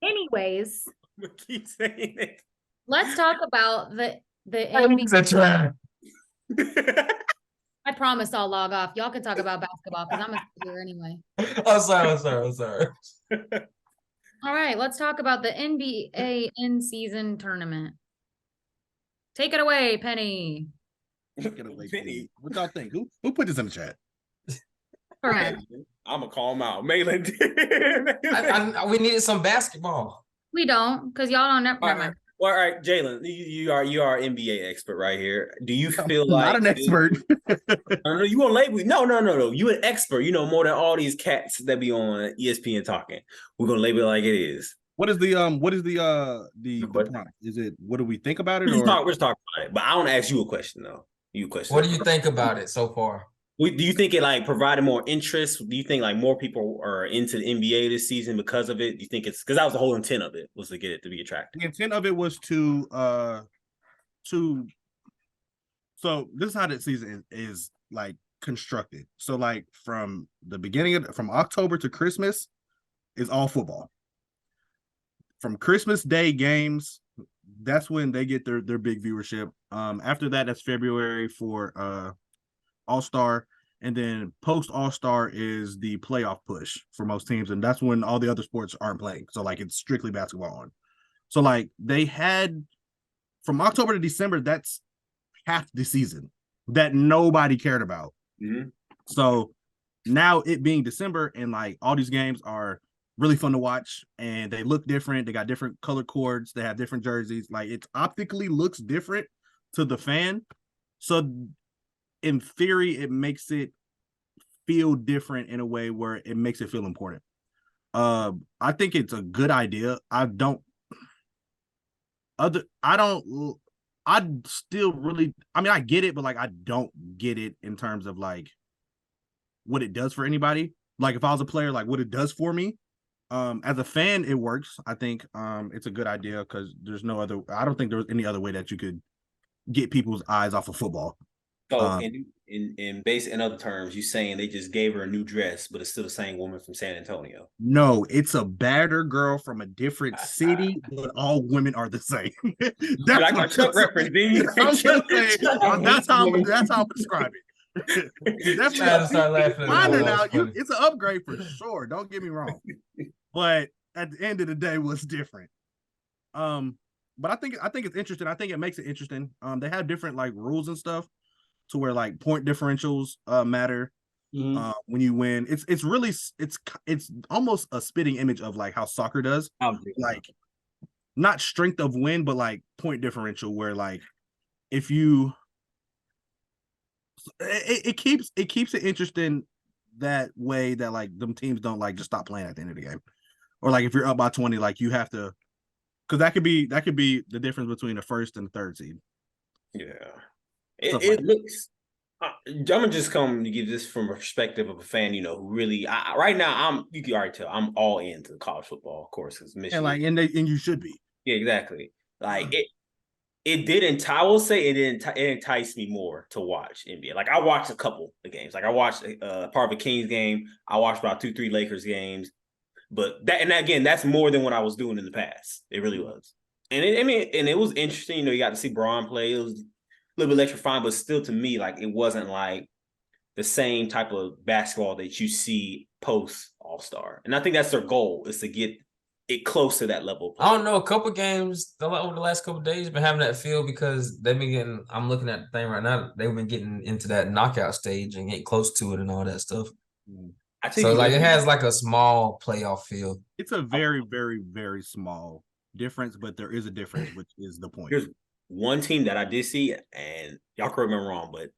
S1: Anyways,
S4: I keep saying it.
S1: let's talk about the NBA. I promise I'll log off. Y'all can talk about basketball because I'm gonna sit here anyway.
S5: I'm sorry.
S1: All right, let's talk about the NBA in-season tournament. Take it away, Penny.
S3: Get away from
S4: Penny.
S3: me. What y'all think? Who put this in the chat?
S1: Correct.
S4: I'm gonna call him out. Malin.
S5: We needed some basketball.
S1: We don't, because y'all don't never mind.
S4: Well, all right, Jalen, you are an NBA expert right here. Do you feel
S3: I'm not
S4: like
S3: an expert.
S4: No, you want to label me? No. You an expert. You know more than all these cats that be on ESPN talking. We're gonna label it like it is.
S3: What is the the
S4: But
S3: prompt? Is it what do we think about it
S4: we're just
S3: or
S4: talking. We're just talking about it. But I want to ask you a question though. You a question.
S5: What do you think about it so far?
S4: Do you think it like provided more interest? Do you think like more people are into the NBA this season because of it? Do you think it's because that was the whole intent of it was to get it to be attractive?
S3: the intent of it was to so this is how that season is like constructed. So like from the beginning of from October to Christmas is all football. From Christmas Day games, that's when they get their big viewership. After that, that's February for All-Star, and then post All-Star is the playoff push for most teams, and that's when all the other sports aren't playing. So like it's strictly basketball on. So like they had from October to December, that's half the season that nobody cared about.
S4: Mm-hmm.
S3: So now it being December and like all these games are really fun to watch and they look different. They got different color cords. They have different jerseys. Like it optically looks different to the fan. So in theory, it makes it feel different in a way where it makes it feel important. I think it's a good idea. I still really, I mean, I get it, but like, I don't get it in terms of like what it does for anybody. Like if I was a player, like what it does for me. As a fan, it works. I think it's a good idea because I don't think there's any other way that you could get people's eyes off of football.
S4: So in other terms, you saying they just gave her a new dress, but it's still the same woman from San Antonio.
S3: No, it's a badder girl from a different city, but all women are the same. That's
S4: like
S3: what
S4: Chuck reference.
S3: That's how I'm describing it. It's definitely minor now. It's an upgrade for sure. Don't get me wrong. But at the end of the day, was different. But I think it's interesting. I think it makes it interesting. They have different like rules and stuff to where like point differentials matter when you win. It's really it's almost a spitting image of like how soccer does. Like not strength of win, but like point differential where like if you it keeps it interesting that way that like them teams don't like just stop playing at the end of the game. Or like if you're up by 20, like you have to, because that could be the difference between the first and the third seed.
S4: Yeah, it looks. I'm gonna just come to give this from a perspective of a fan. You know, who really right now you can already tell I'm all into college football, of course, because Michigan
S3: and you should be.
S4: Yeah, exactly. Like it didn't. I will say it enticed me more to watch NBA. Like I watched a couple of games. Like I watched part of a Kings game. I watched about 2-3 Lakers games. But that's more than what I was doing in the past. It really was. And it was interesting. You know, you got to see Braun play. It was a little bit electrifying, but still to me, like it wasn't like the same type of basketball that you see post All-Star. And I think that's their goal is to get it close to that level.
S5: I don't know. A couple games over the last couple of days been having that feel because they've been getting. I'm looking at the thing right now. They've been getting into that knockout stage and getting close to it and all that stuff.
S4: I think
S5: so like it has like a small playoff feel.
S3: It's a very, very, very small difference, but there is a difference, which is the point.
S4: Here's one team that I did see, and y'all correct me if I'm wrong, but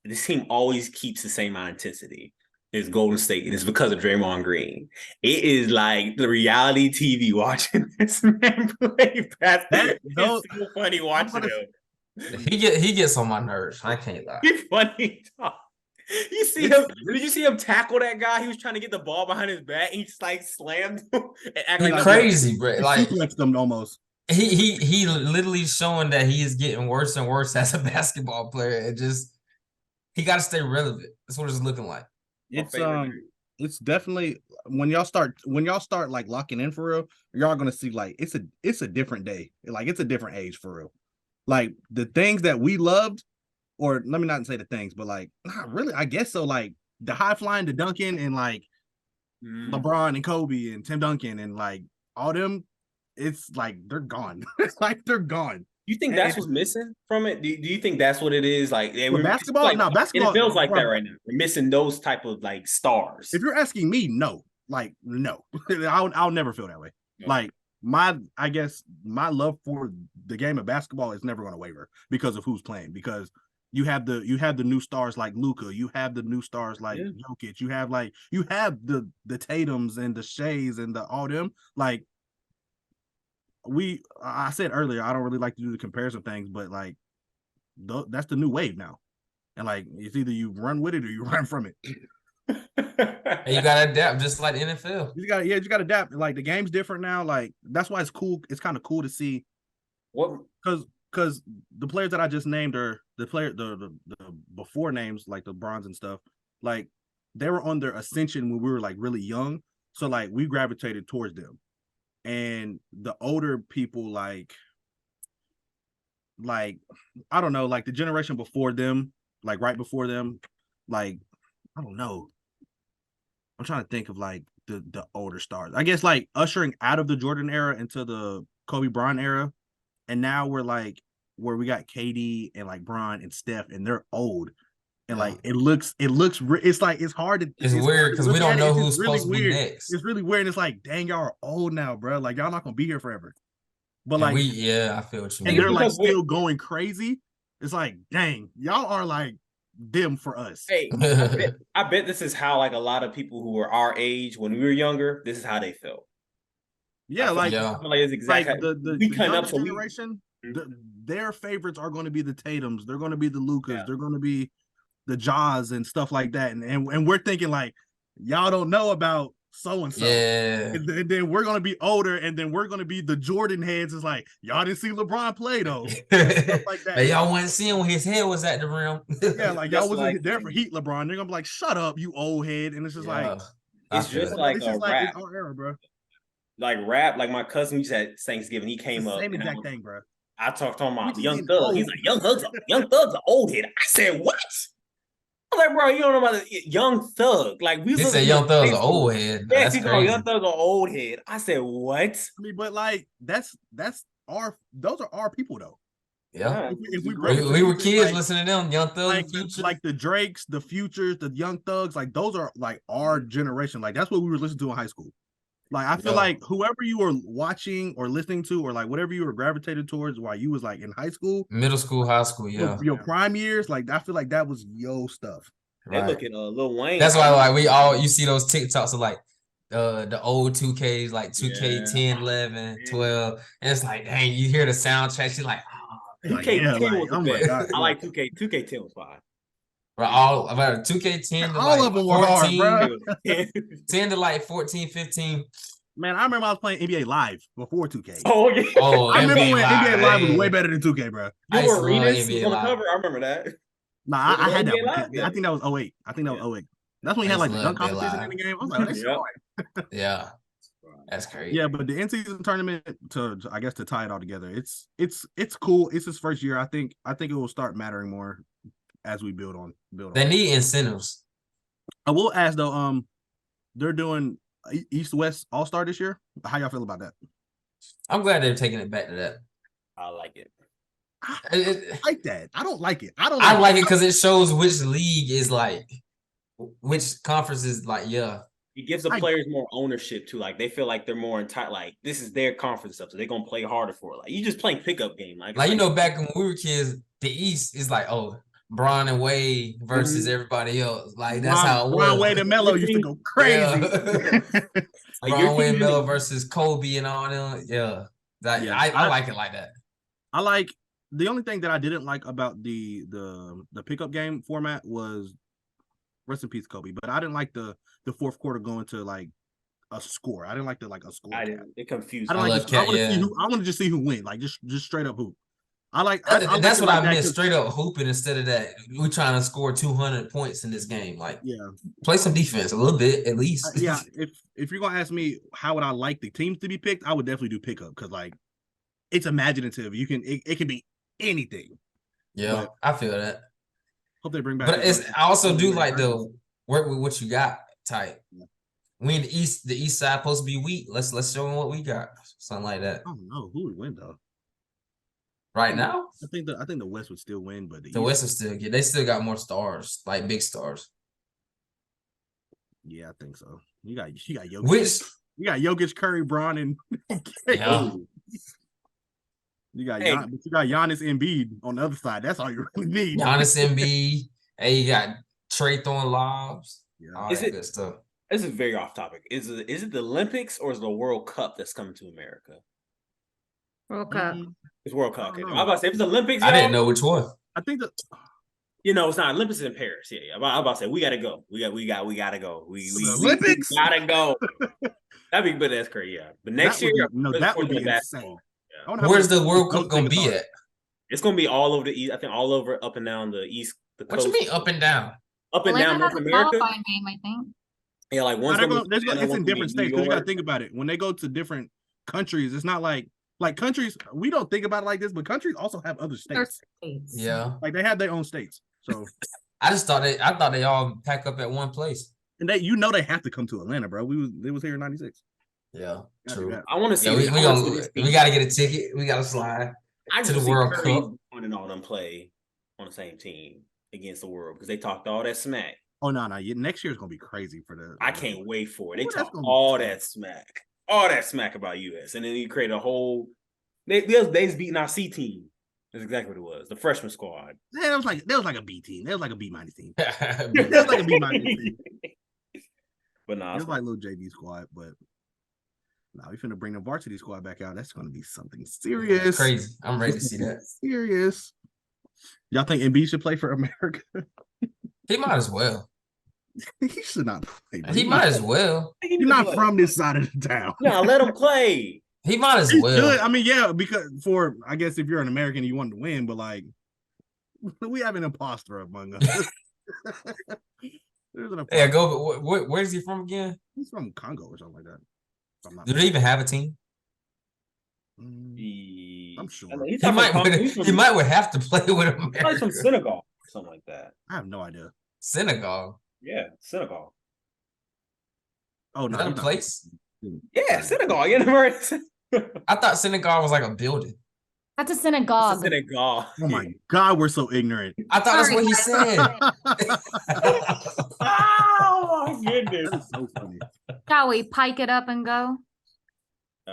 S4: this team always keeps the same amount of intensity. It's Golden State, and it's because of Draymond Green. It is like the reality TV watching this man play basketball. It's so funny watching him.
S5: He gets on my nerves. I can't lie.
S4: He's funny. You see him? Did you see him tackle that guy? He was trying to get the ball behind his back. He just like slammed him.
S5: And crazy, bro. Like
S3: them almost.
S5: He literally showing that he is getting worse and worse as a basketball player. He got to stay relevant. That's what it's looking like.
S3: It's definitely when y'all start like locking in for real, y'all gonna see like it's a different day. Like it's a different age for real. Like the things that we loved. Or let me not say the things, but like, not really, I guess so. Like the high flying to Duncan and like LeBron and Kobe and Tim Duncan and like all them, it's like they're gone. It's like they're gone.
S4: You think that's what's missing from it? Do you think that's what it is? Like
S3: basketball?
S4: Like,
S3: no, basketball.
S4: It feels like that right now. We're missing those type of like stars.
S3: If you're asking me, no. Like, no. I'll never feel that way. No. Like I guess my love for the game of basketball is never going to waver because of who's playing. Because you have the new stars like Luka, you have the new stars like Jokic, you have the Tatums and the Shays and the all them. Like I said earlier, I don't really like to do the comparison things, but like that's the new wave now. And like it's either you run with it or you run from it.
S5: And you gotta adapt, just like the NFL.
S3: You gotta adapt. Like the game's different now. Like that's why it's cool. It's kind of cool to see
S4: What?
S3: because the players that I just named are the before names like the bronze and stuff. Like they were on their ascension when we were like really young. So like we gravitated towards them, and the older people like I don't know, like the generation before them, like right before them, like I don't know. I'm trying to think of like the older stars. I guess like ushering out of the Jordan era into the Kobe Bryant era, and now we're like where we got KD and like Bron and Steph, and they're old, and like it's like it's hard to.
S5: It's weird because we don't know who's
S3: really
S5: supposed to be next.
S3: It's really weird. It's like, dang, y'all are old now, bro. Like y'all not gonna be here forever. But like,
S5: I feel what you mean.
S3: And they're like still going crazy. It's like, dang, y'all are like them for us.
S4: Hey, I bet this is how like a lot of people who were our age when we were younger, this is how they felt.
S3: Yeah, like
S4: it's exactly
S3: like the
S4: coming up
S3: generation. Their favorites are going to be the Tatums. They're going to be the Lukas. They're going to be the Jaws and stuff like that. And we're thinking like, y'all don't know about so and so.
S5: Yeah.
S3: And then we're gonna be older, and then we're gonna be the Jordan heads. It's like y'all didn't see LeBron play though. Stuff like that.
S5: Like, y'all wasn't seeing when his head was at the rim.
S3: Yeah, like y'all wasn't there for Heat LeBron. They're gonna be like, shut up, you old head. And it's just like
S4: it's just like a rap.
S3: It's our era, bro.
S4: Like rap, like my cousin we said Thanksgiving, he came up.
S3: Same exact thing, bro.
S4: I talked to him about Young Thug. He's like, Young Thug's an old head. I said, what? I'm like, bro, you don't know about the Young Thug. Like we
S5: said Young Thug's an old head.
S4: Yes, he's called Young Thug's an old head. I said, what?
S3: I mean, but like those are our people though.
S5: Yeah.
S3: If we
S5: were kids like, listening to them, Young Thug,
S3: like the Drakes, the Futures, the Young Thugs, like those are like our generation. Like that's what we were listening to in high school. Like I feel like whoever you were watching or listening to, or like whatever you were gravitated towards while you was like in high school,
S5: middle school, high school,
S3: your prime years, like I feel like that was yo stuff.
S4: They look at Lil Wayne.
S5: That's why like you see those TikToks of like the old 2Ks, like 2K 10, 11, 12, and it's like, dang, you hear the soundtrack, you're like,
S4: 2K10 was the best. I like 2K. 2K10 was fine.
S5: All about 2K10 to
S3: all
S5: like
S3: of them were
S5: 14,
S3: hard, bro.
S5: 10 to like 14, 15.
S3: Man, I remember I was playing NBA Live before 2K.
S4: Oh yeah.
S3: I remember when NBA Live was way better than 2K, bro.
S4: You were Arenas on the cover. I remember that.
S3: Nah, I had that. I think that was 08. I think that was 08. That's when he had like the dunk competition in the game. I was like, that's
S5: yeah. That's crazy.
S3: Yeah, but the in-season tournament to tie it all together, it's cool. It's his first year. I think it will start mattering more as we build on.
S5: They need incentives.
S3: I will ask though, they're doing East-West All-Star this year. How y'all feel about that?
S5: I'm glad they're taking it back to that.
S4: I like it.
S3: I like that. I don't like it.
S5: I like it because it shows which league is like, which conference is like,
S4: It gives the players more ownership too. Like they feel like they're more entitled. Like this is their conference stuff, so they're gonna play harder for it. Like you just playing pickup game. Like
S5: you know, back when we were kids, the East is like, Bron and Wade versus everybody else. Like that's how it was.
S3: Bron, Wade, and Melo used to go crazy.
S5: Like Bron, Wade, Melo versus Kobe and all them. Yeah, I like it like that.
S3: I like the only thing that I didn't like about the pickup game format was rest in peace Kobe, but I didn't like the fourth quarter going to like a score. I didn't like a score.
S4: It confused me.
S3: I want to just see who win, like just straight up hoop.
S5: That's what I meant, straight up hooping instead of that. We're trying to score 200 points in this game. Like, play some defense a little bit at least.
S3: If you're gonna ask me how would I like the teams to be picked, I would definitely do pickup because like it's imaginative. It can be anything.
S5: Yeah, but I feel that.
S3: Hope they bring back.
S5: But I also do like the work with what you got type. We in the east side supposed to be weak. Let's show them what we got. Something like that.
S3: I don't know who would win though.
S5: Right now,
S3: I think the West would still win, but
S5: the West would still get. They still got more stars, like big stars.
S3: Yeah, I think so. You got Jokic.
S5: Which
S3: You got Jokic, Curry, Braun, and
S5: Yeah.
S3: you got
S4: Hey.
S3: but you got Giannis, Embiid on the other side. That's all you really need.
S5: Giannis Embiid. Hey, you got Trey throwing lobs.
S3: Yeah.
S5: All
S4: Is
S5: that
S4: it-
S5: good stuff.
S4: This is very off topic. Is it the Olympics or is it the World Cup that's coming to America?
S1: World Cup.
S4: It's World
S3: I
S4: Cup.
S3: don't
S4: Okay.
S3: know.
S4: I'm about to say if it's Olympics,
S5: I didn't
S4: y'all,
S5: know which one.
S3: I think that
S4: it's not Olympics in Paris. Yeah. I'm about to say we gotta go. We gotta go. We
S3: Olympics?
S4: we gotta go. That'd be, but that's crazy. Yeah. But next year,
S3: that would be insane.
S4: basketball.
S3: I wonder how
S5: Where's
S3: many
S5: the World
S3: those
S5: Cup gonna
S3: tickets
S5: be
S3: are.
S5: at?
S4: It's gonna be all over the East. I think all over, up and down the East. The
S5: What
S4: coast.
S5: you mean up and down?
S4: Up and down
S1: Atlanta
S4: North
S1: has a
S4: America.
S1: qualifying game, I think.
S4: Yeah, like
S3: No,
S4: one's gonna be Atlanta,
S3: it's
S4: one's
S3: in
S4: gonna be
S3: different
S4: New
S3: states because you got to
S4: York.
S3: think about it. When they go to different countries, it's not like countries. We don't think about it like this, but countries also have other
S1: They're
S3: states.
S1: states.
S5: Yeah.
S3: Like they have their own states. So
S5: I thought they all pack up at one place.
S3: and they have to come to Atlanta, bro. They was here in '96.
S5: Yeah.
S3: Gotta do
S5: True.
S3: that.
S4: I want to see.
S5: Yeah, we
S4: I wanna see this team.
S5: gotta get a ticket. We gotta slide.
S4: I
S5: to
S4: just
S5: the
S4: see
S5: World
S4: Curry
S5: Cup.
S4: and all them play on the same team against the world because they talked all that smack.
S3: Oh no. Next year is gonna be crazy for the.
S4: I can't wait for it. They
S3: Ooh, that's
S4: talk
S3: gonna be
S4: all
S3: tough.
S4: that smack about US, and then you create a whole. They was beating our C team. That's exactly what it was. The freshman squad.
S3: Yeah, that was like a B team. That was like a B- team.
S5: Be
S3: That was like a B- team.
S4: But nah,
S3: It was like little JV squad, but now we finna bring the varsity squad back out. That's gonna be something serious.
S5: crazy. I'm ready to see that.
S3: Serious. Y'all think Embiid should play for America?
S5: He might as well.
S3: He should not play.
S5: He might as well.
S3: You're not from this side of the town.
S4: Yeah, let him play.
S5: He might as
S3: He's
S5: well.
S3: good. I mean, yeah, because I guess if you're an American, you want to win, but like, we have an imposter among us. There's an imposter.
S5: Yeah, go. Where's he from again?
S3: He's from Congo or something like that. If I'm not
S5: Do they even have a team?
S3: I'm sure.
S4: He's
S5: He might.
S4: he's from,
S5: He might would have to play with
S4: He's from
S5: America.
S4: Senegal or something like that.
S3: I have no idea.
S5: Senegal.
S4: Yeah, Senegal.
S3: Oh
S5: Is
S3: no,
S5: that a
S3: he's not.
S5: place?
S4: Yeah, Senegal. You never heard of
S5: I thought Senegal was like a building.
S1: That's a synagogue.
S4: Senegal.
S3: Oh my God, we're so ignorant.
S5: I thought that's what he said.
S4: Oh my goodness.
S3: That is so funny.
S1: Shall we pike it up and go?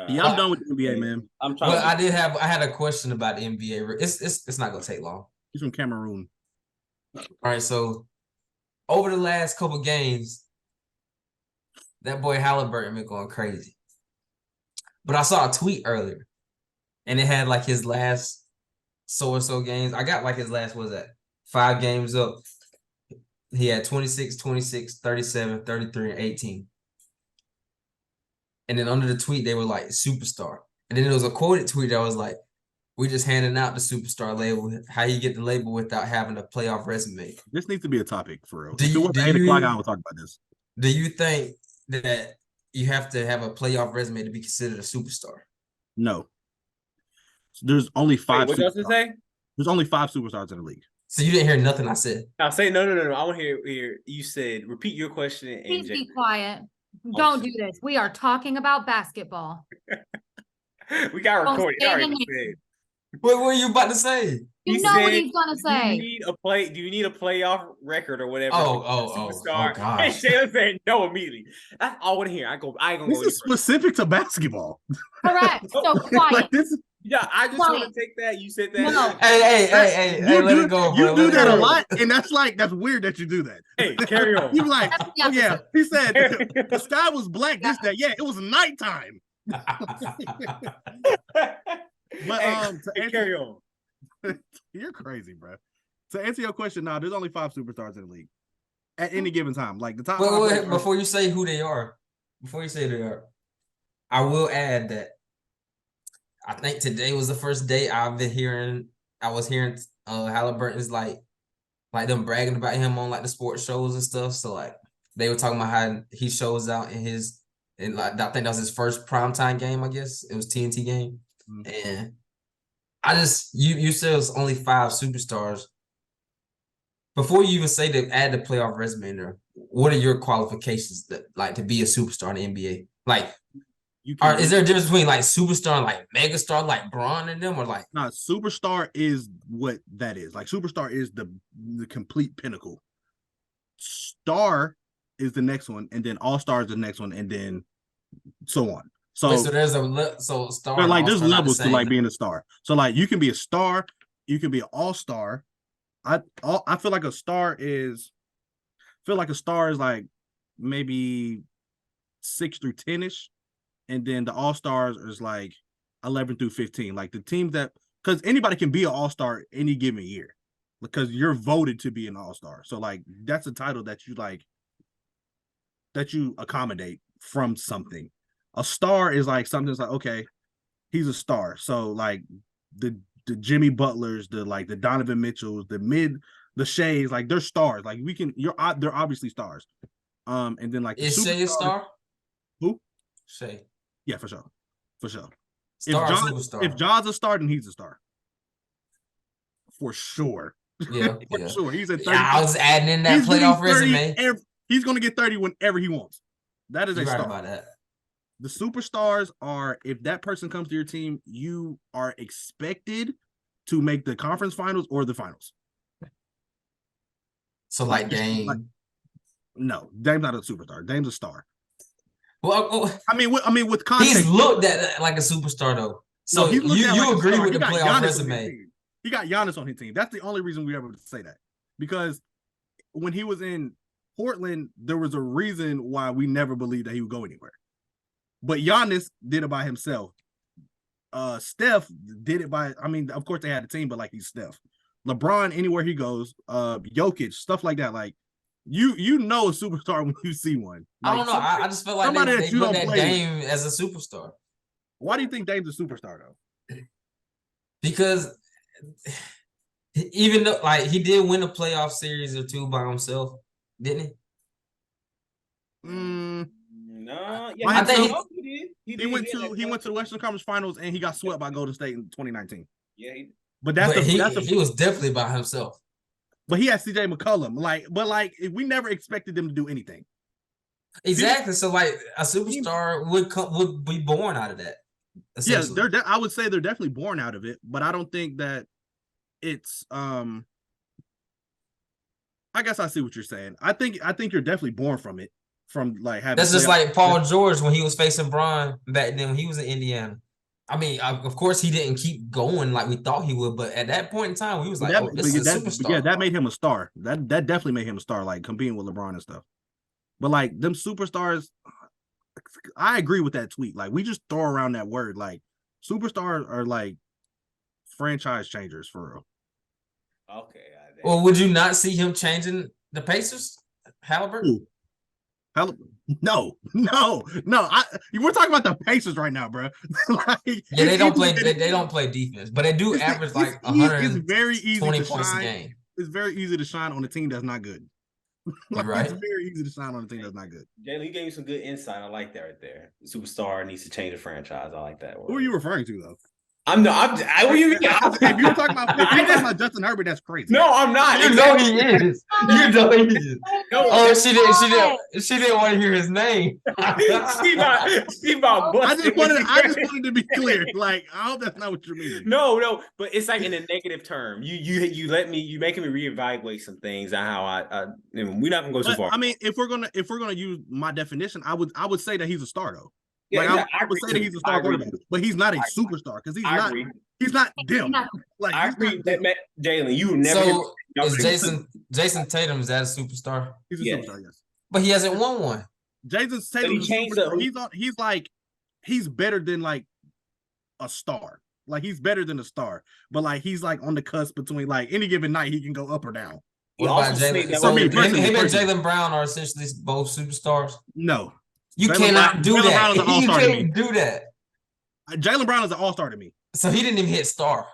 S3: Yeah, I'm done with the NBA, man.
S4: I'm trying.
S5: Well, I had a question about the NBA. It's not gonna take long.
S3: He's from Cameroon.
S5: All right, so over the last couple games, that boy Halliburton been going crazy. But I saw a tweet earlier, and it had like his last so games. I got like his last, what was that? 5 games up. He had 26, 26, 37, 33, and 18. And then under the tweet, they were like, superstar. And then there was a quoted tweet that was like, we just handing out the superstar label. How you get the label without having a playoff resume?
S3: This needs to be a topic for real.
S5: Do
S3: If it
S5: you-
S3: was
S5: do
S3: 8 o'clock,
S5: you-
S3: I would talk about this.
S5: Do you think that you have to have a playoff resume to be considered a superstar?
S3: No. There's only
S4: Wait,
S3: 5
S4: what else to
S3: superstars.
S4: say?
S3: There's only 5 superstars in the league.
S5: So you didn't hear nothing I said.
S4: I'll say no. I want to hear. You said repeat your question and
S1: Please be
S4: Jay-
S1: quiet. Don't do this. We are talking about basketball.
S4: we got
S1: Don't
S4: recorded.
S1: say
S4: I
S1: the
S4: already
S1: name.
S4: said.
S5: What were you about to say?
S1: You
S4: He
S1: know what
S4: said,
S1: he's gonna
S4: Do
S1: say.
S4: you need a playoff record or whatever?
S5: Oh,
S4: superstar.
S5: gosh.
S4: And Shayla said no immediately. That's all I want to hear. I ain't gonna
S3: This
S4: go.
S3: is
S4: any further.
S3: specific to basketball.
S1: Correct. So quiet.
S3: Like this,
S4: Yeah, I just
S1: Quiet.
S4: want to take that. You said that.
S1: No.
S5: Hey, let it go, bro.
S3: You do
S5: Let it
S3: that a
S5: go.
S3: lot, and that's weird that you do that.
S4: Hey, carry on.
S3: You like,
S1: That's the
S3: oh yeah,
S1: episode.
S3: he said the sky was black. This that, yeah, it was nighttime. But to
S4: Hey,
S3: answer,
S4: carry on.
S3: you're crazy, bro. To answer your question, now there's only 5 superstars in the league at any given time. Like the top.
S5: Wait,
S3: 5
S5: wait,
S3: players are-
S5: before you say who they are, I will add that I think today was the first day I was hearing Halliburton's like them bragging about him on like the sports shows and stuff. So like they were talking about how he shows out in like I think that was his first primetime game, I guess. It was TNT game.
S3: Mhm.
S5: And I just you said it was only 5 superstars. Before you even say to add the playoff resume in there, what are your qualifications that like to be a superstar in the NBA? Like,
S3: You can,
S5: is there a difference between like superstar and like megastar, like Braun and them, or like
S3: not superstar is what that is. Like superstar is the complete pinnacle. Star is the next one, and then all star is the next one, and then so on. So,
S5: wait, so there's so star.
S3: they're
S5: And
S3: like there's
S5: all-star not the
S3: levels to
S5: same.
S3: like being a star. So like you can be a star, you can be an all-star. I feel like a star is like maybe 6 through 10-ish, and then the all-stars is like 11 through 15. Like the teams that, because anybody can be an all-star any given year because you're voted to be an all-star. So like that's a title that you accommodate from something. A star is like something that's like, okay, he's a star. So like the Jimmy Butlers, the Donovan Mitchells, the Shays, like they're stars. Like they're obviously stars. And then like the
S5: Is Shea a star?
S3: Who?
S5: Shea.
S3: Yeah, for sure.
S5: Star or superstar?
S3: If John's a star, then he's a star. For sure.
S5: Yeah,
S3: For
S5: yeah.
S3: sure. He's at 30.
S5: Yeah, I was adding in that playoff resume.
S3: He's going to get 30 whenever he wants. That is
S5: You're
S3: a
S5: right
S3: star.
S5: about that.
S3: The superstars are, if that person comes to your team, you are expected to make the conference finals or the finals.
S5: So like Dame.
S3: No, Dame's not a superstar. Dame's a star.
S5: Well,
S3: I mean, with context,
S5: he's looked at like a superstar though. So
S3: no,
S5: you agree with the playoff
S3: Giannis
S5: resume?
S3: He got Giannis on his team. That's the only reason we ever say that. Because when he was in Portland, there was a reason why we never believed that he would go anywhere. But Giannis did it by himself. Steph did it by, I mean, of course they had a team, but like he's Steph. LeBron, anywhere he goes, Jokic, stuff like that. Like you know a superstar when you see one. Like,
S5: I don't know. I just feel like they put that Dame as a superstar.
S3: Why do you think Dame's a superstar though?
S5: Because even though like he did win a playoff series or two by himself, didn't he?
S4: No, yeah,
S5: I think
S3: he went to the Western Conference Finals and he got swept by Golden State in 2019.
S4: Yeah,
S5: he was definitely by himself.
S3: But he had CJ McCollum. But we never expected them to do anything.
S5: Exactly. So like a superstar would be born out of that.
S3: Yeah, I would say they're definitely born out of it, but I don't think that it's I guess I see what you're saying. I think you're definitely born from it. From like having
S5: that's just like Paul George when he was facing Bron back then when he was in Indiana. I mean, of course he didn't keep going like we thought he would, but at that point in time, we was like, this is a superstar.
S3: Yeah, that made him a star. That definitely made him a star, like competing with LeBron and stuff. But like them superstars, I agree with that tweet. Like we just throw around that word. Like superstars are like franchise changers for real.
S4: Okay.
S5: Well, would you not see him changing the Pacers? Halliburton?
S3: No. We're talking about the Pacers right now, bro.
S5: Like, yeah, they don't play defense, but they do average like 120 points a game.
S3: It's very easy to shine on a team that's not good. Like,
S5: right.
S3: It's very easy to shine on a team that's not good.
S4: Jalen, you gave me some good insight. I like that right there. The superstar needs to change the franchise. I like that.
S3: Who are you referring to though?
S4: What do you mean?
S3: If you're talking about Justin Herbert, that's crazy.
S4: No, I'm not.
S5: You know he is. You know he is. No, she didn't want to hear his name.
S4: she about
S3: I just wanted to be clear. Like, I hope that's not what you're meaning.
S4: No, but it's like in a negative term. You making me reevaluate some things on how we're not gonna go too far.
S3: I mean, if we're gonna use my definition, I would say that he's a star though.
S4: Yeah,
S3: I would say that he's a star quarterback, but he's not a superstar because he's not them. Like
S4: I agree that Jalen, you never.
S5: So is Jason Tatum, is that a superstar?
S3: He's a superstar, yes.
S5: But he hasn't won one.
S3: Jason Tatum he's better than like a star. Like he's better than a star, but like he's like on the cusp between like any given night he can go up or down.
S5: What about Jalen? So him and Jalen Brown are essentially both superstars.
S3: No.
S5: You cannot do that. You can't do that.
S3: Jalen Brown is an all-star to me.
S5: So he didn't even hit star.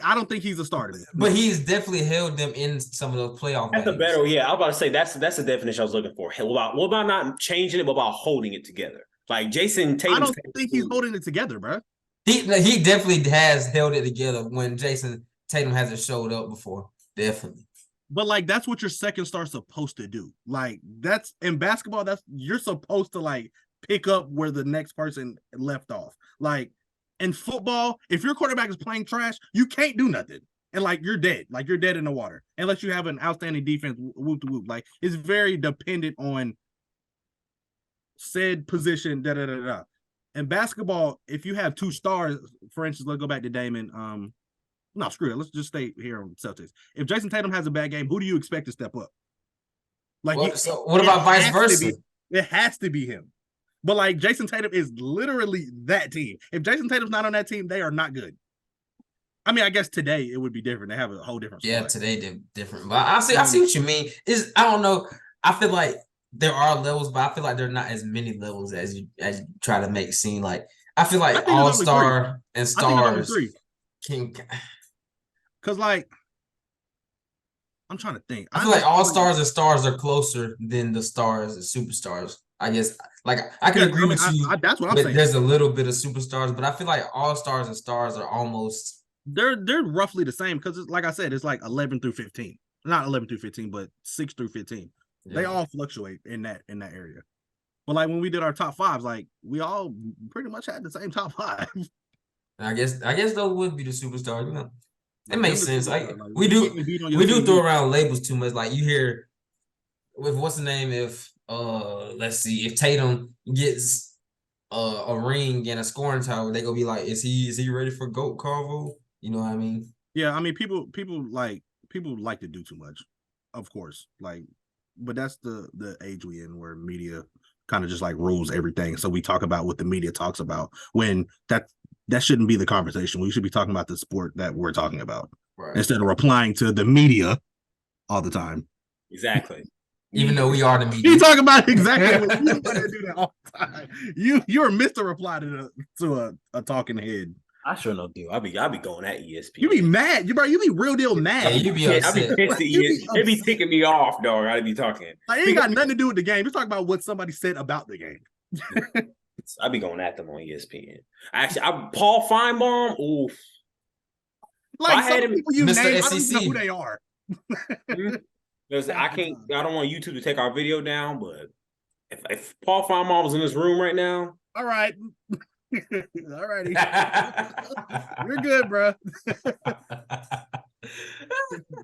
S3: I don't think he's a star to me.
S5: But he's definitely held them in some of those playoff games.
S4: That's a better, yeah. I was about to say that's the definition I was looking for. What about not changing it, but about holding it together? Like Jason Tatum.
S3: I don't think he's holding it together, bro.
S5: He definitely has held it together when Jason Tatum hasn't showed up before. Definitely.
S3: But like that's what your second star's supposed to do. Like that's in basketball, you're supposed to like pick up where the next person left off. Like in football, if your quarterback is playing trash, you can't do nothing. And like you're dead. Like you're dead in the water. Unless you have an outstanding defense, whoop to whoop. Like it's very dependent on. I don't think he's holding it together, bro. He said position, da da da da. In basketball, if you have 2 stars, for instance, let's go back to Damon. No, screw it. Let's just stay here on Celtics. If Jason Tatum has a bad game, who do you expect to step up? Like,
S5: so what about vice versa?
S3: It has to be him. But like Jason Tatum is literally that team. If Jason Tatum's not on that team, they are not good. I mean, I guess today it would be different. They have a whole different squad.
S5: Yeah, today they're different. But I see what you mean. I don't know. I feel like there are levels, but I feel like there are not as many levels as you try to make seem. Like I feel like all-star and stars can.
S3: Because like I'm trying to think.
S5: I feel like all-stars and stars are closer than the stars and superstars. I guess like I can agree with you.
S3: That's what I'm saying.
S5: There's a little bit of superstars, but I feel like all-stars and stars are almost
S3: they're roughly the same because like I said, it's like 11 through 15. Not 11 through 15, but 6 through 15. Yeah. They all fluctuate in that area. But like when we did our top 5s, like we all pretty much had the same top 5.
S5: I guess those would be the superstars, you know. It makes sense. Like we do throw around labels too much. Like you hear with what's the name if let's see, if Tatum gets a ring and a scoring title, they gonna be like, is he ready for GOAT Carvo? You know what I mean?
S3: Yeah, I mean people like to do too much, of course. Like, but that's the age we in where media kind of just like rules everything. So we talk about what the media talks about when that shouldn't be the conversation. We should be talking about the sport that we're talking about instead of replying to the media all the time.
S4: Exactly.
S5: Even though we are the media.
S3: You talk about exactly what you want to do that all the time. You're Mr. Reply to a talking head.
S4: I sure no do. I be going at ESPN.
S3: You be mad, you be real deal mad.
S5: Yeah, you be upset.
S4: I be pissed at ESPN. They be ticking me off, dog. I be talking.
S3: Like, it ain't got nothing to do with the game. It's talking about what somebody said about the game.
S4: I be going at them on ESPN. Actually, Paul Feinbaum. Oof.
S3: Like some people you
S5: Mr.
S3: name,
S5: SEC.
S3: I don't even know who they are.
S4: I don't want YouTube to take our video down, but if Paul Feinbaum was in this room right now,
S3: all right. All righty. You're good, bro.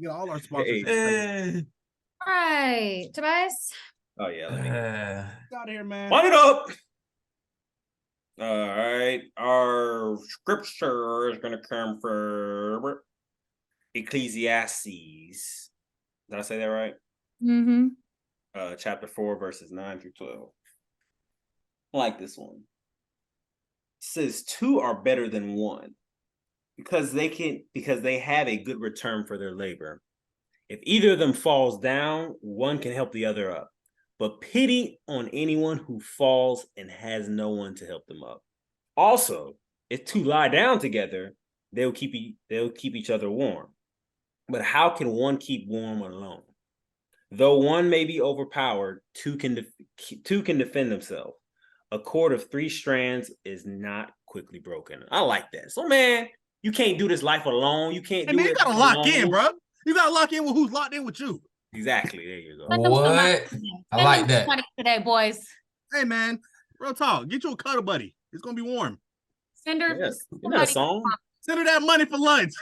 S3: Get all our sponsors.
S1: All right, Tobias.
S4: Oh yeah, let me
S3: get out of here, man.
S4: Line it up. All right, our scripture is going to come from Ecclesiastes. Did I say that right?
S1: Mm-hmm.
S4: Chapter 4, verses 9 through 12. I like this one. It says 2 are better than 1 because they have a good return for their labor. If either of them falls down, one can help the other up. But pity on anyone who falls and has no one to help them up. Also, if 2 lie down together, they'll keep each other warm. But how can one keep warm alone? Though one may be overpowered, 2 can defend themselves. A cord of 3 strands is not quickly broken. I like that. So, man, you can't do this life alone. You can't do it.
S3: You gotta lock in, bro. You gotta lock in with who's locked in with you.
S4: Exactly. There you go.
S5: What? I like that.
S1: Today, boys.
S3: Hey, man, real talk. Get you a cuddle buddy. It's gonna be warm.
S1: Send her.
S4: Yes. Isn't that a song?
S3: Send her that money for lunch.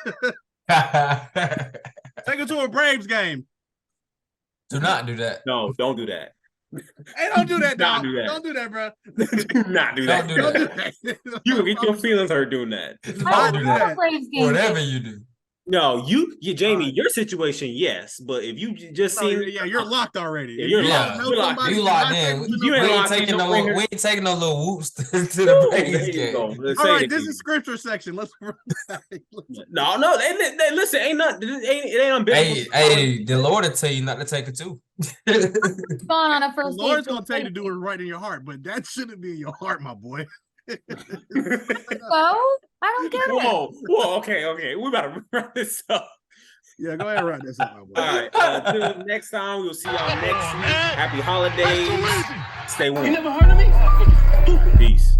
S3: Take her to a Braves game.
S5: Do not do that.
S4: No, don't do that.
S3: Hey, don't do that, dog.
S4: Do that.
S3: Don't do that, bro.
S4: Do not do that.
S5: Don't do that.
S4: You will get your feelings hurt doing that.
S5: Don't do that. Whatever you do.
S4: No, Jamie, your situation, yes, but if you just see,
S3: you're locked already.
S4: Yeah, you're locked.
S5: You locked in. We ain't taking no little whoops to the Braves game.
S3: All right, this is scripture section. Let's.
S4: No. They listen. Ain't nothing. It ain't unbiblical.
S5: Hey, the Lord will tell you not to take it too.
S1: On a first
S3: the Lord's gonna tell you to do it right in your heart, but that shouldn't be in your heart, my boy.
S1: So I don't get it.
S4: Whoa, okay. We about to wrap this up.
S3: Yeah, go ahead and wrap this up, my boy.
S4: All right. Until next time, we'll see y'all next week. Happy holidays. Stay warm.
S2: You never heard of me?
S4: Peace.